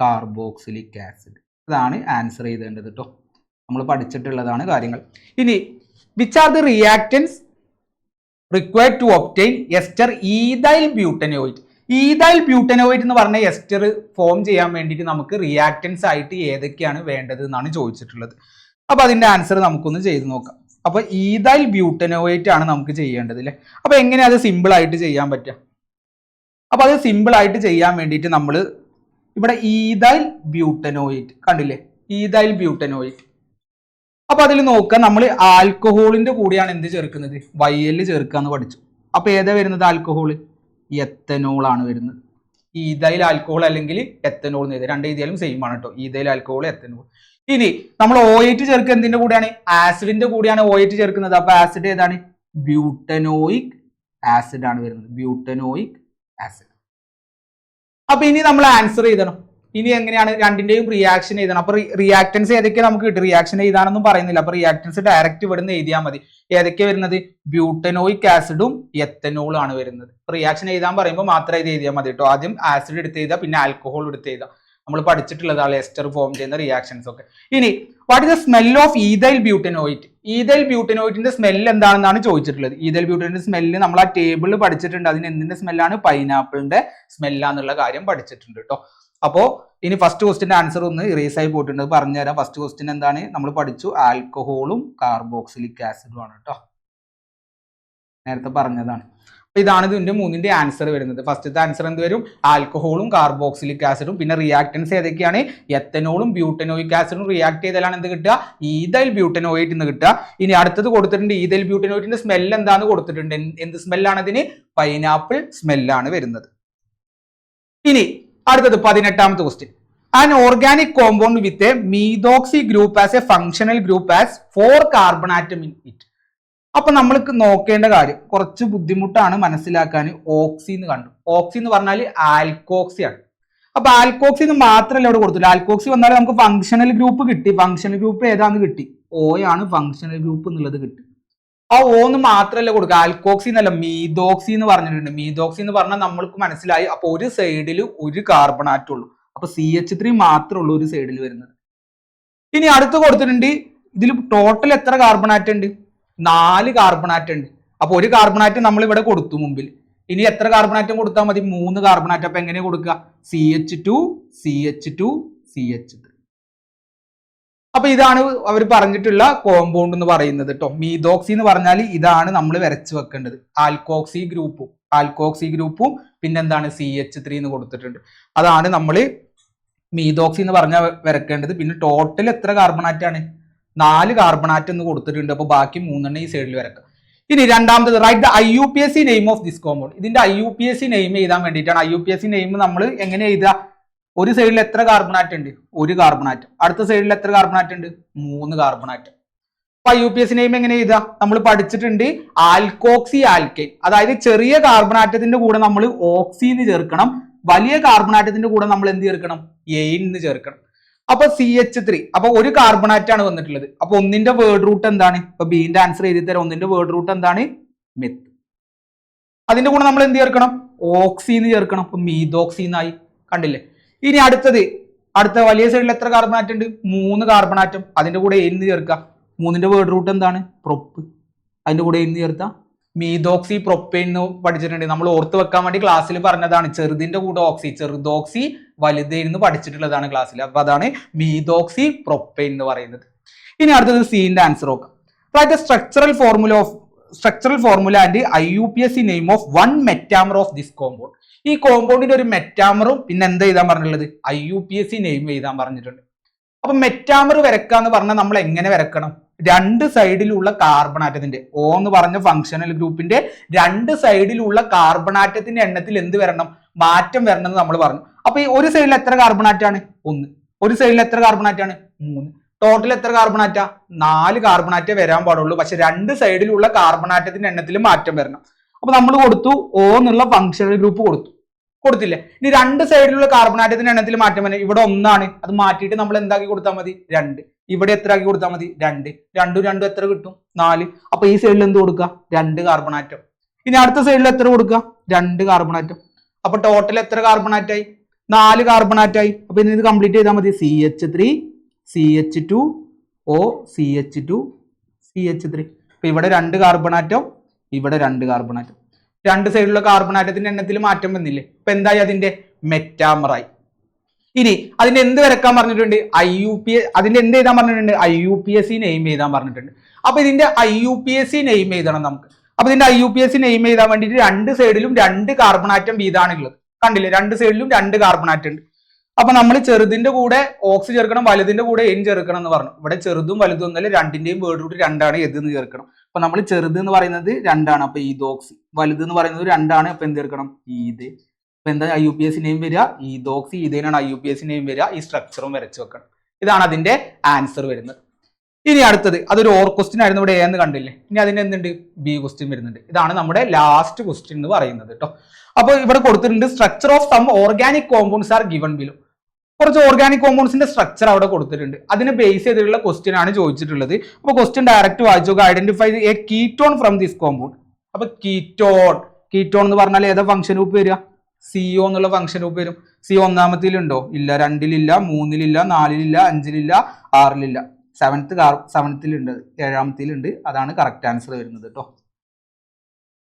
carboxylic acid. ഇതാണ് ആൻസർ ചെയ്തേണ്ടത് കേട്ടോ. നമ്മൾ പഠിച്ചിട്ടുള്ളതാണ് കാര്യങ്ങൾ. ഇനി which are the reactants required to obtain ester ethyl butanoate? Ethyl butanoate എന്ന് പറഞ്ഞ എസ്റ്റർ ഫോം ചെയ്യാൻ വേണ്ടിയിട്ട് നമുക്ക് റിയാക്ടൻസ് ആയിട്ട് ഏതൊക്കെയാണ് വേണ്ടത് എന്നാണ് ചോദിച്ചിട്ടുള്ളത്. അപ്പൊ അതിന്റെ ആൻസർ നമുക്കൊന്ന് ചെയ്ത് നോക്കാം. അപ്പൊ ഈഥൈൽ ബ്യൂട്ടനോയിറ്റ് ആണ് നമുക്ക് ചെയ്യേണ്ടത് അല്ലേ? അപ്പൊ എങ്ങനെയാ അത് സിമ്പിൾ ആയിട്ട് ചെയ്യാൻ പറ്റുക? അപ്പൊ അത് സിമ്പിൾ ആയിട്ട് ചെയ്യാൻ വേണ്ടിയിട്ട് നമ്മൾ ഇവിടെ ഈഥൈൽ ബ്യൂട്ടനോയിറ്റ് കണ്ടില്ലേ? ഈഥൈൽ ബ്യൂട്ടനോയിറ്റ്. അപ്പൊ അതിൽ നോക്കുക, നമ്മൾ ആൽക്കഹോളിന്റെ കൂടെയാണ് എന്ത് ചേർക്കുന്നത്? YL ചേർക്കുക എന്ന് പഠിച്ചു. അപ്പൊ ഏതാ വരുന്നത്? ആൽക്കഹോൾ, എത്തനോൾ ആണ് വരുന്നത്. ഈഥൈൽ ആൽക്കഹോൾ അല്ലെങ്കിൽ എത്തനോൾ എന്ന് എഴുതി. രണ്ട് എഴുതിയാലും സെയിം ആണ് കേട്ടോ. Ethyl alcohol, ethanol. ഇനി നമ്മൾ OH ചേർക്കുക എന്തിന്റെ കൂടെയാണ്? ആസിഡിന്റെ കൂടെയാണ് OH ചേർക്കുന്നത്. അപ്പൊ ആസിഡ് ഏതാണ്? ബ്യൂട്ടനോയിക് ആസിഡ് ആണ് വരുന്നത്. Butanoic acid. അപ്പൊ ഇനി നമ്മൾ ആൻസർ എഴുതണം. ഇനി എങ്ങനെയാണ്? രണ്ടിന്റെയും റിയാക്ഷൻ എഴുതണം. അപ്പൊ റിയാക്ടൻസ് ഏതൊക്കെ നമുക്ക് കിട്ടും? റിയാക്ഷൻ എഴുതാനൊന്നും പറയുന്നില്ല. അപ്പൊ റിയാക്ടൻസ് ഡയറക്റ്റ് ഇവിടുന്ന് എഴുതിയാൽ മതി. ഏതൊക്കെ വരുന്നത്? ബ്യൂട്ടനോയിക് ആസിഡും എത്തനോളും ആണ് വരുന്നത്. റിയാക്ഷൻ എഴുതാൻ പറയുമ്പോൾ മാത്രം ഇത് എഴുതിയാൽ മതി കേട്ടോ. ആദ്യം ആസിഡ് എടുത്ത് എഴുതുക, പിന്നെ ആൽക്കഹോൾ എടുത്ത് എഴുതുക. നമ്മൾ പഠിച്ചിട്ടുള്ളതാണ് എസ്റ്റർ ഫോം ചെയ്യുന്ന റിയാക്ഷൻസ് ഒക്കെ. ഇനി what is the smell of ethyl butanoate? Ethyl ബ്യൂട്ടനോയിറ്റിന്റെ സ്മെല്ല് എന്താണെന്നാണ് ചോദിച്ചിട്ടുള്ളത്. ഈഥൈൽ ബ്യൂട്ടനോയിറ്റിന്റെ സ്മെല്ല് നമ്മൾ ആ ടേബിളിൽ പഠിച്ചിട്ടുണ്ട്. അതിന് എന്തിന്റെ സ്മെല്ലാണ്? പൈനാപ്പിളിന്റെ സ്മെല്ലാന്നുള്ള കാര്യം പഠിച്ചിട്ടുണ്ട് കേട്ടോ. അപ്പോ ഇനി ഫസ്റ്റ് ക്വസ്റ്റിന്റെ ആൻസർ ഒന്ന് ഇറേസ് ആയി പോയിട്ടുണ്ട്, പറഞ്ഞുതരാം. ഫസ്റ്റ് ക്വസ്റ്റ്യൻ എന്താണ്? നമ്മൾ പഠിച്ചു ആൽക്കഹോളും കാർബോക്സിലിക് ആസിഡും ആണ് കേട്ടോ. നേരത്തെ പറഞ്ഞതാണ്. അപ്പൊ ഇതാണ് ഇതിന്റെ മൂന്നിന്റെ ആൻസർ വരുന്നത്. ഫസ്റ്റത്തെ ആൻസർ എന്ത് വരും? ആൽക്കഹോളും കാർബോക്സിലിക് ആസിഡും. പിന്നെ റിയാക്ടൻസ് ഏതൊക്കെയാണ്? എത്തനോളും ബ്യൂട്ടനോയിക് ആസിഡും റിയാക്ട് ചെയ്താലാണ് എന്ത് കിട്ടുക? ഈഥൈൽ ബ്യൂട്ടനോയിറ്റ് എന്ന് കിട്ടുക. ഇനി അടുത്തത് കൊടുത്തിട്ടുണ്ട് ഈഥൈൽ ബ്യൂട്ടനോയിറ്റിന്റെ സ്മെല്ല് എന്താന്ന് കൊടുത്തിട്ടുണ്ട്. എന്ത് സ്മെല്ലാണ് അതിന്? പൈനാപ്പിൾ സ്മെല്ലാണ് വരുന്നത്. ഇനി അടുത്തത് 18ാമത്തെ question. An organic compound with a methoxy group as a functional group as 4 carbon atom in it. അപ്പൊ നമ്മൾക്ക് നോക്കേണ്ട കാര്യം കുറച്ച് ബുദ്ധിമുട്ടാണ് മനസ്സിലാക്കാൻ. ഓക്സി എന്ന് കണ്ടു. ഓക്സി എന്ന് പറഞ്ഞാൽ ആൽക്കോക്സി ആണ്. അപ്പൊ ആൽക്കോക്സി എന്ന് മാത്രമല്ല ഇവിടെ കൊടുത്തില്ല. ആൽക്കോക്സി വന്നാൽ നമുക്ക് ഫങ്ഷണൽ ഗ്രൂപ്പ് കിട്ടി. ഫങ്ഷണൽ ഗ്രൂപ്പ് ഏതാന്ന് കിട്ടി? ഓ ആണ് ഫങ്ഷണൽ ഗ്രൂപ്പ് എന്നുള്ളത് കിട്ടി. ആ ഓന്ന് മാത്രമല്ല കൊടുക്കുക. ആൽക്കോക്സി എന്നല്ല, മീതോക്സി എന്ന് പറഞ്ഞിട്ടുണ്ട്. മീതോക്സി എന്ന് പറഞ്ഞാൽ നമ്മൾക്ക് മനസ്സിലായി. അപ്പൊ ഒരു സൈഡിൽ ഒരു കാർബൺ ആറ്റം ഉള്ളൂ. അപ്പൊ CH3 മാത്രമേ ഉള്ളൂ ഒരു സൈഡിൽ വരുന്നത്. ഇനി അടുത്ത് കൊടുത്തിട്ടുണ്ട്, ഇതിൽ ടോട്ടൽ എത്ര കാർബൺ ആറ്റം ഉണ്ട്? 4 കാർബൺ ആറ്റം ഉണ്ട്. അപ്പൊ ഒരു കാർബൺ ആറ്റം നമ്മൾ ഇവിടെ കൊടുത്തു മുമ്പിൽ. ഇനി എത്ര കാർബൺ ആറ്റം കൊടുത്താൽ മതി? 3 കാർബൺ ആറ്റം. അപ്പൊ എങ്ങനെയാ കൊടുക്കുക? CH2 CH2 CH3. അപ്പൊ ഇതാണ് അവർ പറഞ്ഞിട്ടുള്ള കോമ്പൗണ്ട് എന്ന് പറയുന്നത് കേട്ടോ. മീതോക്സി എന്ന് പറഞ്ഞാൽ ഇതാണ് നമ്മൾ വരച്ചു വെക്കേണ്ടത്. ആൽക്കോക്സി ഗ്രൂപ്പും പിന്നെന്താണ് CH3 എന്ന് കൊടുത്തിട്ടുണ്ട്. അതാണ് നമ്മൾ മീതോക്സി എന്ന് പറഞ്ഞാൽ വരക്കേണ്ടത്. പിന്നെ ടോട്ടൽ എത്ര കാർബൺ ആറ്റാണ്? 4 കാർബൺ ആറ്റം എന്ന് കൊടുത്തിട്ടുണ്ട്. അപ്പൊ ബാക്കി 3 ഈ സൈഡിൽ വരക്കാം. ഇനി രണ്ടാമത്തത്, write the IUPAC name of this compound. ഇതിന്റെ IUPAC നെയിം എഴുതാൻ വേണ്ടിയിട്ടാണ്. IUPAC നെയിം നമ്മൾ എങ്ങനെ എഴുതുക? ഒരു സൈഡിൽ എത്ര കാർബൺ ആറ്റം ഉണ്ട്? 1 കാർബൺ ആറ്റം. അടുത്ത സൈഡിൽ എത്ര കാർബൺ ആറ്റം ഉണ്ട്? 3 കാർബൺ ആറ്റം. അപ്പൊ IUPAC നെയിം എങ്ങനെ എഴുതുക? നമ്മൾ പഠിച്ചിട്ടുണ്ട് ആൽക്കോക്സി ആൽക്കൈൻ. അതായത് ചെറിയ കാർബൺ ആറ്റത്തിന്റെ കൂടെ നമ്മൾ ഓക്സി എന്ന് ചേർക്കണം. വലിയ കാർബൺ ആറ്റത്തിന്റെ കൂടെ നമ്മൾ എന്ത് ചേർക്കണം? എയിൻ എന്ന് ചേർക്കണം. അപ്പൊ CH3, അപ്പൊ ഒരു കാർബൺ ആറ്റാണ് വന്നിട്ടുള്ളത്. അപ്പൊ ഒന്നിന്റെ വേർഡ് റൂട്ട് എന്താണ്? ഇപ്പൊ ബീന്റെ ആൻസർ എഴുതി തരാം. ഒന്നിന്റെ വേർഡ് റൂട്ട് എന്താണ്? മെത്ത്. അതിന്റെ കൂടെ നമ്മൾ എന്ത് ചേർക്കണം? ഓക്സി എന്ന് ചേർക്കണം. അപ്പൊ മീതോക്സി എന്നായി. കണ്ടില്ലേ? ഇനി അടുത്ത വലിയ സൈഡിൽ എത്ര കാർബൺ ആറ്റം ഉണ്ട്? 3 കാർബൺ ആറ്റം. അതിന്റെ കൂടെ എയിൻ ചേർക്കുക. 3ന്റെ വേർഡ് റൂട്ട് എന്താണ്? പ്രൊപ്പ്. അതിന്റെ കൂടെ എയിൻ ചേർത്താ മീതോക്സി പ്രൊപ്പൈൻ എന്ന് പഠിച്ചിട്ടുണ്ട്. നമ്മൾ ഓർത്ത് വെക്കാൻ വേണ്ടി ക്ലാസ്സിൽ പറഞ്ഞതാണ്. ചെറുതിന്റെ കൂടെ ഓക്സി, ചെറുതോക്സി വലുത് എന്ന് പഠിച്ചിട്ടുള്ളതാണ് ക്ലാസ്സിൽ. അപ്പൊ അതാണ് മീതോക്സി പ്രൊപ്പൈൻ എന്ന് പറയുന്നത്. ഇനി അടുത്തത് സീന്റെ ആൻസർ നോക്കാം. Write structural formula and IUPAC name of 1 metamer of this compound. ഈ കോമ്പൗണ്ടിന്റെ ഒരു മെറ്റാമറും പിന്നെ എന്താ എഴുതാൻ പറഞ്ഞിട്ടുള്ളത്? IUPAC നെയിം എഴുതാൻ പറഞ്ഞിട്ടുണ്ട്. അപ്പൊ മെറ്റാമർ വരക്കാന്ന് പറഞ്ഞാൽ നമ്മൾ എങ്ങനെ വരക്കണം? 2 സൈഡിലുള്ള കാർബൺ ആറ്റത്തിന്റെ, O എന്ന് പറഞ്ഞ ഫങ്ഷണൽ ഗ്രൂപ്പിന്റെ 2 സൈഡിലുള്ള കാർബൺ ആറ്റത്തിന്റെ എണ്ണത്തിൽ എന്ത് വരണം? മാറ്റം വരണം എന്ന് നമ്മൾ പറഞ്ഞു. അപ്പൊ ഈ ഒരു സൈഡിൽ എത്ര കാർബൺ ആറ്റാണ്? 1. ഒരു സൈഡിൽ എത്ര കാർബൺ ആറ്റാണ്? 3. ടോട്ടൽ എത്ര കാർബൺ ആറ്റ? 4 കാർബൺ ആറ്റേ വരാൻ പാടുള്ളൂ. പക്ഷെ 2 സൈഡിലുള്ള കാർബൺ ആറ്റത്തിന്റെ എണ്ണത്തിൽ മാറ്റം വരണം. അപ്പൊ നമ്മൾ കൊടുത്തു O എന്നുള്ള ഫങ്ഷണൽ ഗ്രൂപ്പ് കൊടുത്തില്ലേ? ഇനി 2 സൈഡിലുള്ള കാർബൺ ആറ്റത്തിന്റെ എണ്ണത്തിൽ മാറ്റം വരണം. ഇവിടെ 1 ആണ്. അത് മാറ്റിയിട്ട് നമ്മൾ എന്താക്കി കൊടുത്താൽ മതി? 2. ഇവിടെ എത്ര ആക്കി കൊടുത്താൽ മതി? 2. 2 എത്ര കിട്ടും? 4. അപ്പൊ ഈ സൈഡിൽ എന്ത് കൊടുക്കുക? 2 കാർബൺ ആറ്റം. ഇനി അടുത്ത സൈഡിൽ എത്ര കൊടുക്കുക? 2 കാർബൺ ആറ്റം. അപ്പൊ ടോട്ടൽ എത്ര കാർബൺ ആറ്റായി? 4 കാർബൺ ആറ്റായി. അപ്പൊ ഇനി ഇത് കംപ്ലീറ്റ് ചെയ്താൽ മതി. CH3 CH2 O CH2 CH3. അപ്പൊ ഇവിടെ 2 കാർബൺ ആറ്റം, ഇവിടെ 2 കാർബൺ ആറ്റം. 2 സൈഡിലുള്ള കാർബൺ ആറ്റത്തിന്റെ എണ്ണത്തിൽ മാറ്റം വന്നില്ലേ? ഇപ്പൊ എന്തായി? അതിന്റെ മെറ്റാമറായി. ഇനി അതിന്റെ എന്ത് വരക്കാൻ പറഞ്ഞിട്ടുണ്ട്? അതിന്റെ എന്ത് എഴുതാൻ പറഞ്ഞിട്ടുണ്ട്? IUPAC നെയിം എഴുതാൻ പറഞ്ഞിട്ടുണ്ട്. അപ്പൊ ഇതിന്റെ IUPAC നെയിം എഴുതണം നമുക്ക്. അപ്പൊ ഇതിന്റെ IUPAC നെയിം എഴുതാൻ വേണ്ടിയിട്ട് 2 സൈഡിലും 2 കാർബൺ ആറ്റം വീതമാണ് ഉള്ളത്. കണ്ടില്ലേ? 2 സൈഡിലും 2 കാർബൺ ആറ്റം ഉണ്ട്. അപ്പൊ നമ്മൾ ചെറുതിന്റെ കൂടെ ഓക്സി ചേർക്കണം, വലുതിന്റെ കൂടെ എൻ ചേർക്കണം എന്ന് പറഞ്ഞു. ഇവിടെ ചെറുതും വലുതും ഒന്നല്ല, 2ന്റെയും വേർഡ് റൂട്ട് 2 ആണ്. എന്ന് ചേർക്കണം. അപ്പൊ നമ്മൾ ചെറുത് എന്ന് പറയുന്നത് 2 ആണ്. അപ്പൊ ഈതോക്സി. വലുത് എന്ന് പറയുന്നത് 2 ആണ്. അപ്പൊ എന്ത് ചേർക്കണം? ഈത്. അപ്പൊ എന്താ IUPAC നെയിം വരിക? ഈതോക്സി. ഇതിനാണ് IUPAC നെയിം വരിക. ഈ സ്ട്രക്ചറും വരച്ചു വെക്കണം. ഇതാണ് അതിന്റെ ആൻസർ വരുന്നത്. ഇനി അടുത്തത്, അതൊരു ഓർ ക്വസ്റ്റ്യൻ ആയിരുന്നു. ഇവിടെ എന്ന് കണ്ടില്ലേ? ഇനി അതിന്റെ എന്തുണ്ട്? B ക്വസ്റ്റ്യൻ വരുന്നുണ്ട്. ഇതാണ് നമ്മുടെ ലാസ്റ്റ് ക്വസ്റ്റ്യൻ എന്ന് പറയുന്നത് കേട്ടോ. അപ്പൊ ഇവിടെ കൊടുത്തിട്ടുണ്ട് structure of some organic compounds are given below. കുറച്ച് ഓർഗാനിക് കോമ്പൗണ്ട്സിന്റെ സ്ട്രക്ചർ അവിടെ കൊടുത്തിട്ടുണ്ട്. അതിനെ ബേസ് ചെയ്തിട്ടുള്ള ക്വസ്റ്റ്യൻ ആണ് ചോദിച്ചിട്ടുള്ളത്. അപ്പൊ ക്വസ്റ്റ്യൻ ഡയറക്റ്റ് വായിച്ചു. Identify a ketone from this compound. അപ്പൊ കീറ്റോൺ എന്ന് പറഞ്ഞാൽ ഏതാ ഫംഗ്ഷൻ ഗ്രൂപ്പ് വരിക? CO എന്നുള്ള ഫംഗ്ഷൻ ഗ്രൂപ്പ് വരും. CO ഒന്നാമത്തിലുണ്ടോ? ഇല്ല. 2-ലില്ല, 3-ലില്ല, 4-ലില്ല, 5-ലില്ല, 6-ലില്ല. 7ത്തിലുണ്ട്, 7ാമത്തിലുണ്ട്. അതാണ് കറക്റ്റ് ആൻസർ വരുന്നത് കേട്ടോ.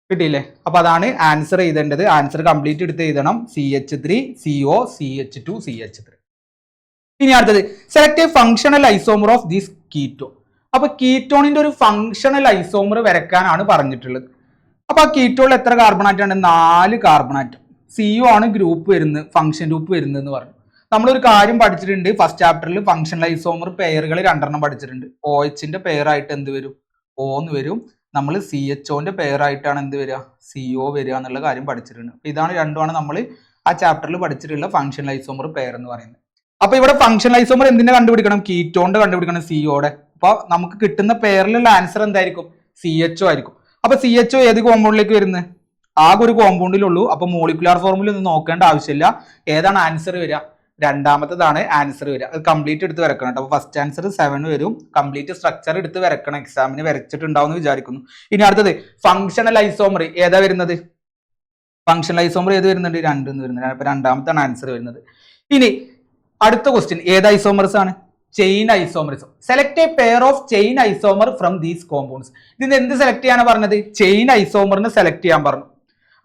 കിട്ടിയില്ലേ? അപ്പൊ അതാണ് ആൻസർ എഴുതേണ്ടത്. ആൻസർ കംപ്ലീറ്റ് എടുത്ത് എഴുതണം. CH3 CO CH2 CH3. ഇനി അടുത്തത്, select A functional isomer of this ketone. അപ്പൊ കീറ്റോണിന്റെ ഒരു ഫങ്ഷണൽ ഐസോമർ വരക്കാനാണ് പറഞ്ഞിട്ടുള്ളത്. അപ്പൊ ആ കീറ്റോണിൽ എത്ര കാർബൺ ആറ്റാണ്? 4 കാർബൺ ആറ്റം. CO ആണ് ഗ്രൂപ്പ് വരുന്നത്, ഫംഗ്ഷൻ ഗ്രൂപ്പ് വരുന്നത് എന്ന് പറഞ്ഞു. നമ്മളൊരു കാര്യം പഠിച്ചിട്ടുണ്ട് ഫസ്റ്റ് ചാപ്റ്ററിൽ. ഫങ്ഷണൽ ഐസോമർ പെയറുകൾ 2 പഠിച്ചിട്ടുണ്ട്. OHന്റെ പെയറായിട്ട് എന്ത് വരും? O എന്ന് വരും. നമ്മൾ CHOന്റെ പെയറായിട്ടാണ് എന്ത് വരിക? CO വരിക എന്നുള്ള കാര്യം പഠിച്ചിട്ടുണ്ട്. ഇതാണ് രണ്ടുമാണ് നമ്മൾ ആ ചാപ്റ്ററിൽ പഠിച്ചിട്ടുള്ള ഫംഗ്ഷണൽ ഐസോമർ പെയർ എന്ന് പറയുന്നത്. അപ്പൊ ഇവിടെ ഫംഗ്ഷണൽ ഐസോമർ എന്തിനെ കണ്ടുപിടിക്കണം? കീറ്റോണിന്റെ കണ്ടുപിടിക്കണം, സിഒയുടെ. അപ്പൊ നമുക്ക് കിട്ടുന്ന പെയറിലുള്ള ആൻസർ എന്തായിരിക്കും? CHO ആയിരിക്കും. അപ്പൊ CHO ഏത് കോമ്പൗണ്ടിലേക്ക് വരുന്നത്? ആകെ ഒരു കോമ്പൗണ്ടിലുള്ളൂ. അപ്പൊ മോളിക്കുലാർ ഫോർമുല ഒന്നും നോക്കേണ്ട ആവശ്യമില്ല. ഏതാണ് ആൻസർ വരിക? രണ്ടാമത്തേതാണ് ആൻസർ വരിക. അത് കംപ്ലീറ്റ് എടുത്ത് വരക്കണം കേട്ടോ. അപ്പൊ ഫസ്റ്റ് ആൻസർ 7 വരും. കംപ്ലീറ്റ് സ്ട്രക്ചർ എടുത്ത് വരക്കണം. എക്സാമിന് വരച്ചിട്ടുണ്ടാവും വിചാരിക്കുന്നു. ഇനി അടുത്തത് ഫംഗ്ഷണൽ ഐസോമർ ഏതാ വരുന്നത്? ഫംഗ്ഷണൽ ഐസോമർ ഏത് വരുന്നുണ്ട്? 2 എന്ന് വരുന്നത്. അപ്പൊ രണ്ടാമത്താണ് ആൻസർ വരുന്നത്. ഇനി അടുത്ത ക്വസ്റ്റ്യൻ ഏത് ഐസോമർസ് ആണ്? Chain isomerism. Select A pair of chain isomer from these compounds. ഇതിന് എന്ത് സെലക്ട് ചെയ്യാനാണ് പറഞ്ഞത്? ചെയിൻ ഐസോമറിന് സെലക്ട് ചെയ്യാൻ പറഞ്ഞു.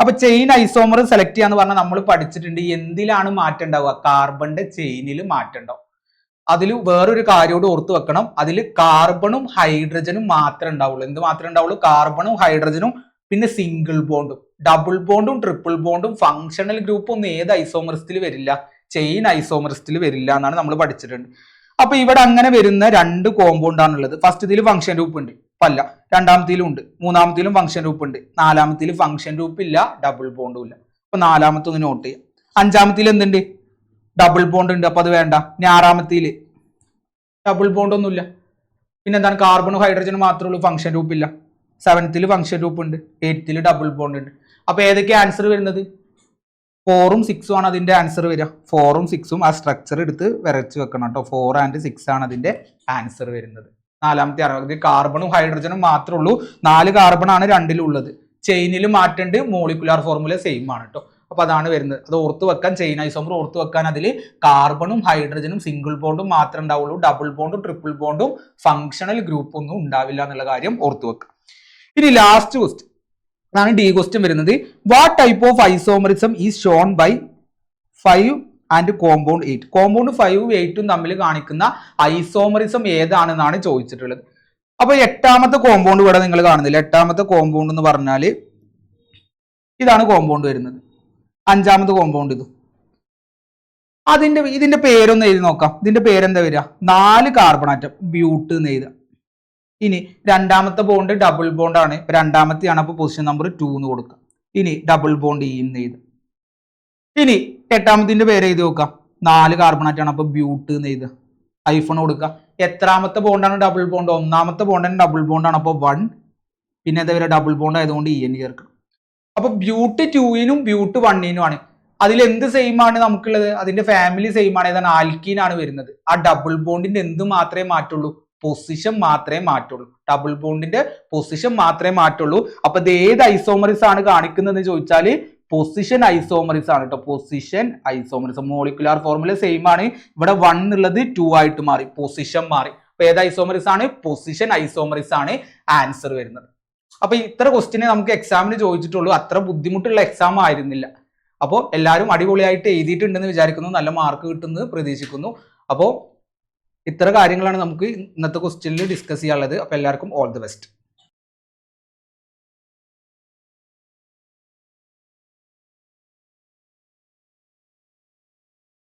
അപ്പൊ ചെയിൻ ഐസോമർ സെലക്ട് ചെയ്യാന്ന് പറഞ്ഞാൽ നമ്മൾ പഠിച്ചിട്ടുണ്ട് എന്തിലാണ് മാറ്റം ഉണ്ടാവുക? കാർബണിന്റെ ചെയിനിൽ മാറ്റം ഉണ്ടാവും. അതിൽ വേറൊരു കാര്യോട് ഓർത്ത് വെക്കണം. അതിൽ കാർബണും ഹൈഡ്രജനും മാത്രമേ ഉണ്ടാവുള്ളൂ. എന്ത് മാത്രമേ ഉണ്ടാവുള്ളൂ? കാർബണും ഹൈഡ്രജനും പിന്നെ സിംഗിൾ ബോണ്ടും. ഡബിൾ ബോണ്ടും ട്രിപ്പിൾ ബോണ്ടും ഫംഗ്ഷണൽ ഗ്രൂപ്പ് ഒന്നും ഏത് ഐസോമറിസത്തിൽ വരില്ല? ചെയിൻ ഐസോമറിസത്തിൽ വരില്ല എന്നാണ് നമ്മൾ പഠിച്ചിട്ടുണ്ട്. അപ്പൊ ഇവിടെ അങ്ങനെ വരുന്ന 2 കോമ്പൗണ്ട് ആണുള്ളത്. ഫസ്റ്റ് ഇതിൽ ഫംഗ്ഷൻ ഗ്രൂപ്പ് ഉണ്ട്, അല്ല. രണ്ടാമത്തിലും ഉണ്ട്, മൂന്നാമത്തിലും ഫംഗ്ഷൻ ഗ്രൂപ്പ് ഉണ്ട്, നാലാമത്തിൽ ഫംഗ്ഷൻ ഗ്രൂപ്പ് ഇല്ല, ഡബിൾ ബോണ്ടും ഇല്ല. അപ്പൊ നാലാമത്തെ ഒന്ന് നോട്ട് ചെയ്യാം. അഞ്ചാമത്തിൽ എന്തുണ്ട്? ഡബിൾ ബോണ്ട് ഉണ്ട്, അപ്പൊ അത് വേണ്ട. ഇനി ആറാമത്തിൽ ഡബിൾ ബോണ്ട് ഒന്നുമില്ല. പിന്നെ എന്താണ്? കാർബണും ഹൈഡ്രജനും മാത്രമേ ഉള്ളൂ, ഫംഗ്ഷൻ ഗ്രൂപ്പ് ഇല്ല. 7th ഫംഗ്ഷൻ ഗ്രൂപ്പ് ഉണ്ട്, 8th ഡബിൾ ബോണ്ട് ഉണ്ട്. അപ്പൊ ഏതൊക്കെ ആൻസർ വരുന്നത്? 4ഉം 6ഉം ആണ് അതിന്റെ ആൻസർ വരിക. 4ഉം 6ഉം ആ സ്ട്രക്ചർ എടുത്ത് വരച്ച് വെക്കണം കേട്ടോ. 4 and 6 ആണ് അതിന്റെ ആൻസർ വരുന്നത്. നാലാമത്തെ അറിവ് കാർബണും ഹൈഡ്രജനും മാത്രമേ ഉള്ളൂ. 4 കാർബൺ ആണ് 2ലും ഉള്ളത്. ചെയിനിൽ മാറ്റണ്ട്, മോളിക്കുലാർ ഫോർമുല സെയിം ആണ് കേട്ടോ. അപ്പൊ അതാണ് വരുന്നത്. അത് ഓർത്ത് വെക്കാൻ, ചെയിൻ ഐസോമർ ഓർത്ത് വെക്കാൻ. അതിൽ കാർബണും ഹൈഡ്രജനും സിംഗിൾ ബോണ്ടും മാത്രമേ ഉണ്ടാവുള്ളൂ. ഡബിൾ ബോണ്ടും ട്രിപ്പിൾ ബോണ്ടും ഫംഗ്ഷണൽ ഗ്രൂപ്പ് ഒന്നും ഉണ്ടാവില്ല എന്നുള്ള കാര്യം ഓർത്ത് വെക്കുക. ഇനി ലാസ്റ്റ് ക്വസ്റ്റ്യൻ, അതാണ് ഡി ക്വസ്റ്റ്യൻ വരുന്നത്. What type of isomerism is shown by 5 and compound 8? Compound 5ഉം 8ഉം തമ്മിൽ കാണിക്കുന്ന ഐസോമറിസം ഏതാണെന്നാണ് ചോദിച്ചിട്ടുള്ളത്. അപ്പൊ 8ാമത്തെ കോമ്പൗണ്ട് ഇവിടെ നിങ്ങൾ കാണുന്നില്ല. 8ാമത്തെ കോമ്പൗണ്ട് എന്ന് പറഞ്ഞാൽ ഇതാണ് കോമ്പൗണ്ട് വരുന്നത്. 5ാമത്തെ കോമ്പൗണ്ട് ഇതും. ഇതിന്റെ പേരൊന്ന് എഴുതി നോക്കാം. ഇതിന്റെ പേരെന്താ വരിക? 4 കാർബൺ ആറ്റം, ബ്യൂട്ട് എന്ന് എഴുതുക. ഇനി രണ്ടാമത്തെ ബോണ്ട് ഡബിൾ ബോണ്ട് ആണ്. രണ്ടാമത്തെയാണ്, അപ്പൊ പൊസിഷൻ നമ്പർ 2 എന്ന് കൊടുക്കാം. ഇനി ഡബിൾ ബോണ്ട് എന്ന് എഴുതുക. ഇനി 8ാമത്തിന്റെ പേര് എഴുതി നോക്കാം. 4 കാർബൺ ആറ്റാണ്, അപ്പൊ ബ്യൂട്ട് എന്ന് എഴുതുക. ഐഫോൺ കൊടുക്കുക. എത്രാമത്തെ ബോണ്ടാണ് ഡബിൾ ബോണ്ട്? 1ാമത്തെ ബോണ്ടാണ് ഡബിൾ ബോണ്ടാണ്, അപ്പൊ 1. പിന്നെ എന്താ വരിക? ഡബിൾ ബോണ്ട് ആയതുകൊണ്ട് EN ചേർക്കണം. അപ്പൊ ബ്യൂട്ട് 2നും ബ്യൂട്ട് 1നും ആണ്. അതിൽ എന്ത് സെയിം ആണ് നമുക്കുള്ളത്? അതിന്റെ ഫാമിലി സെയിം ആണ്. ഏതാണ്? ആൽക്കീൻ ആണ് വരുന്നത്. ആ ഡബിൾ ബോണ്ടിന്റെ എന്ത് മാത്രമേ മാറ്റുള്ളൂ? പൊസിഷൻ മാത്രമേ മാറ്റുള്ളൂ. ഡബിൾ ബോണ്ടിന്റെ പൊസിഷൻ മാത്രമേ മാറ്റുള്ളൂ. അപ്പൊ ഇത് ഏത് ഐസോമറിസ് ആണ് കാണിക്കുന്നത് ചോദിച്ചാൽ പൊസിഷൻ ഐസോമറിസ് ആണ് കേട്ടോ. പൊസിഷൻ ഐസോമറിസ്. മോളിക്കുലാർ ഫോർമുല സെയിം ആണ്. ഇവിടെ 1 എന്നുള്ളത് 2 ആയിട്ട് മാറി, പൊസിഷൻ മാറി. അപ്പൊ ഏത് ഐസോമറിസ് ആണ്? പൊസിഷൻ ഐസോമറിസ് ആണ് ആൻസർ വരുന്നത്. അപ്പൊ ഇത്ര ക്വസ്റ്റ്യനെ നമുക്ക് എക്സാമിന് ചോദിച്ചിട്ടുള്ളൂ. അത്ര ബുദ്ധിമുട്ടുള്ള എക്സാം ആയിരുന്നില്ല. അപ്പോൾ എല്ലാവരും അടിപൊളിയായിട്ട് എഴുതിയിട്ടുണ്ടെന്ന് വിചാരിക്കുന്നു. നല്ല മാർക്ക് കിട്ടുന്നത് പ്രതീക്ഷിക്കുന്നു. അപ്പോൾ ഇത്ര കാര്യങ്ങളാണ് നമുക്ക് ഇന്നത്തെ ക്വസ്റ്റ്യനിൽ ഡിസ്കസ് ചെയ്യാനുള്ളത്. അപ്പോൾ എല്ലാവർക്കും ഓൾ ദി ബെസ്റ്റ്.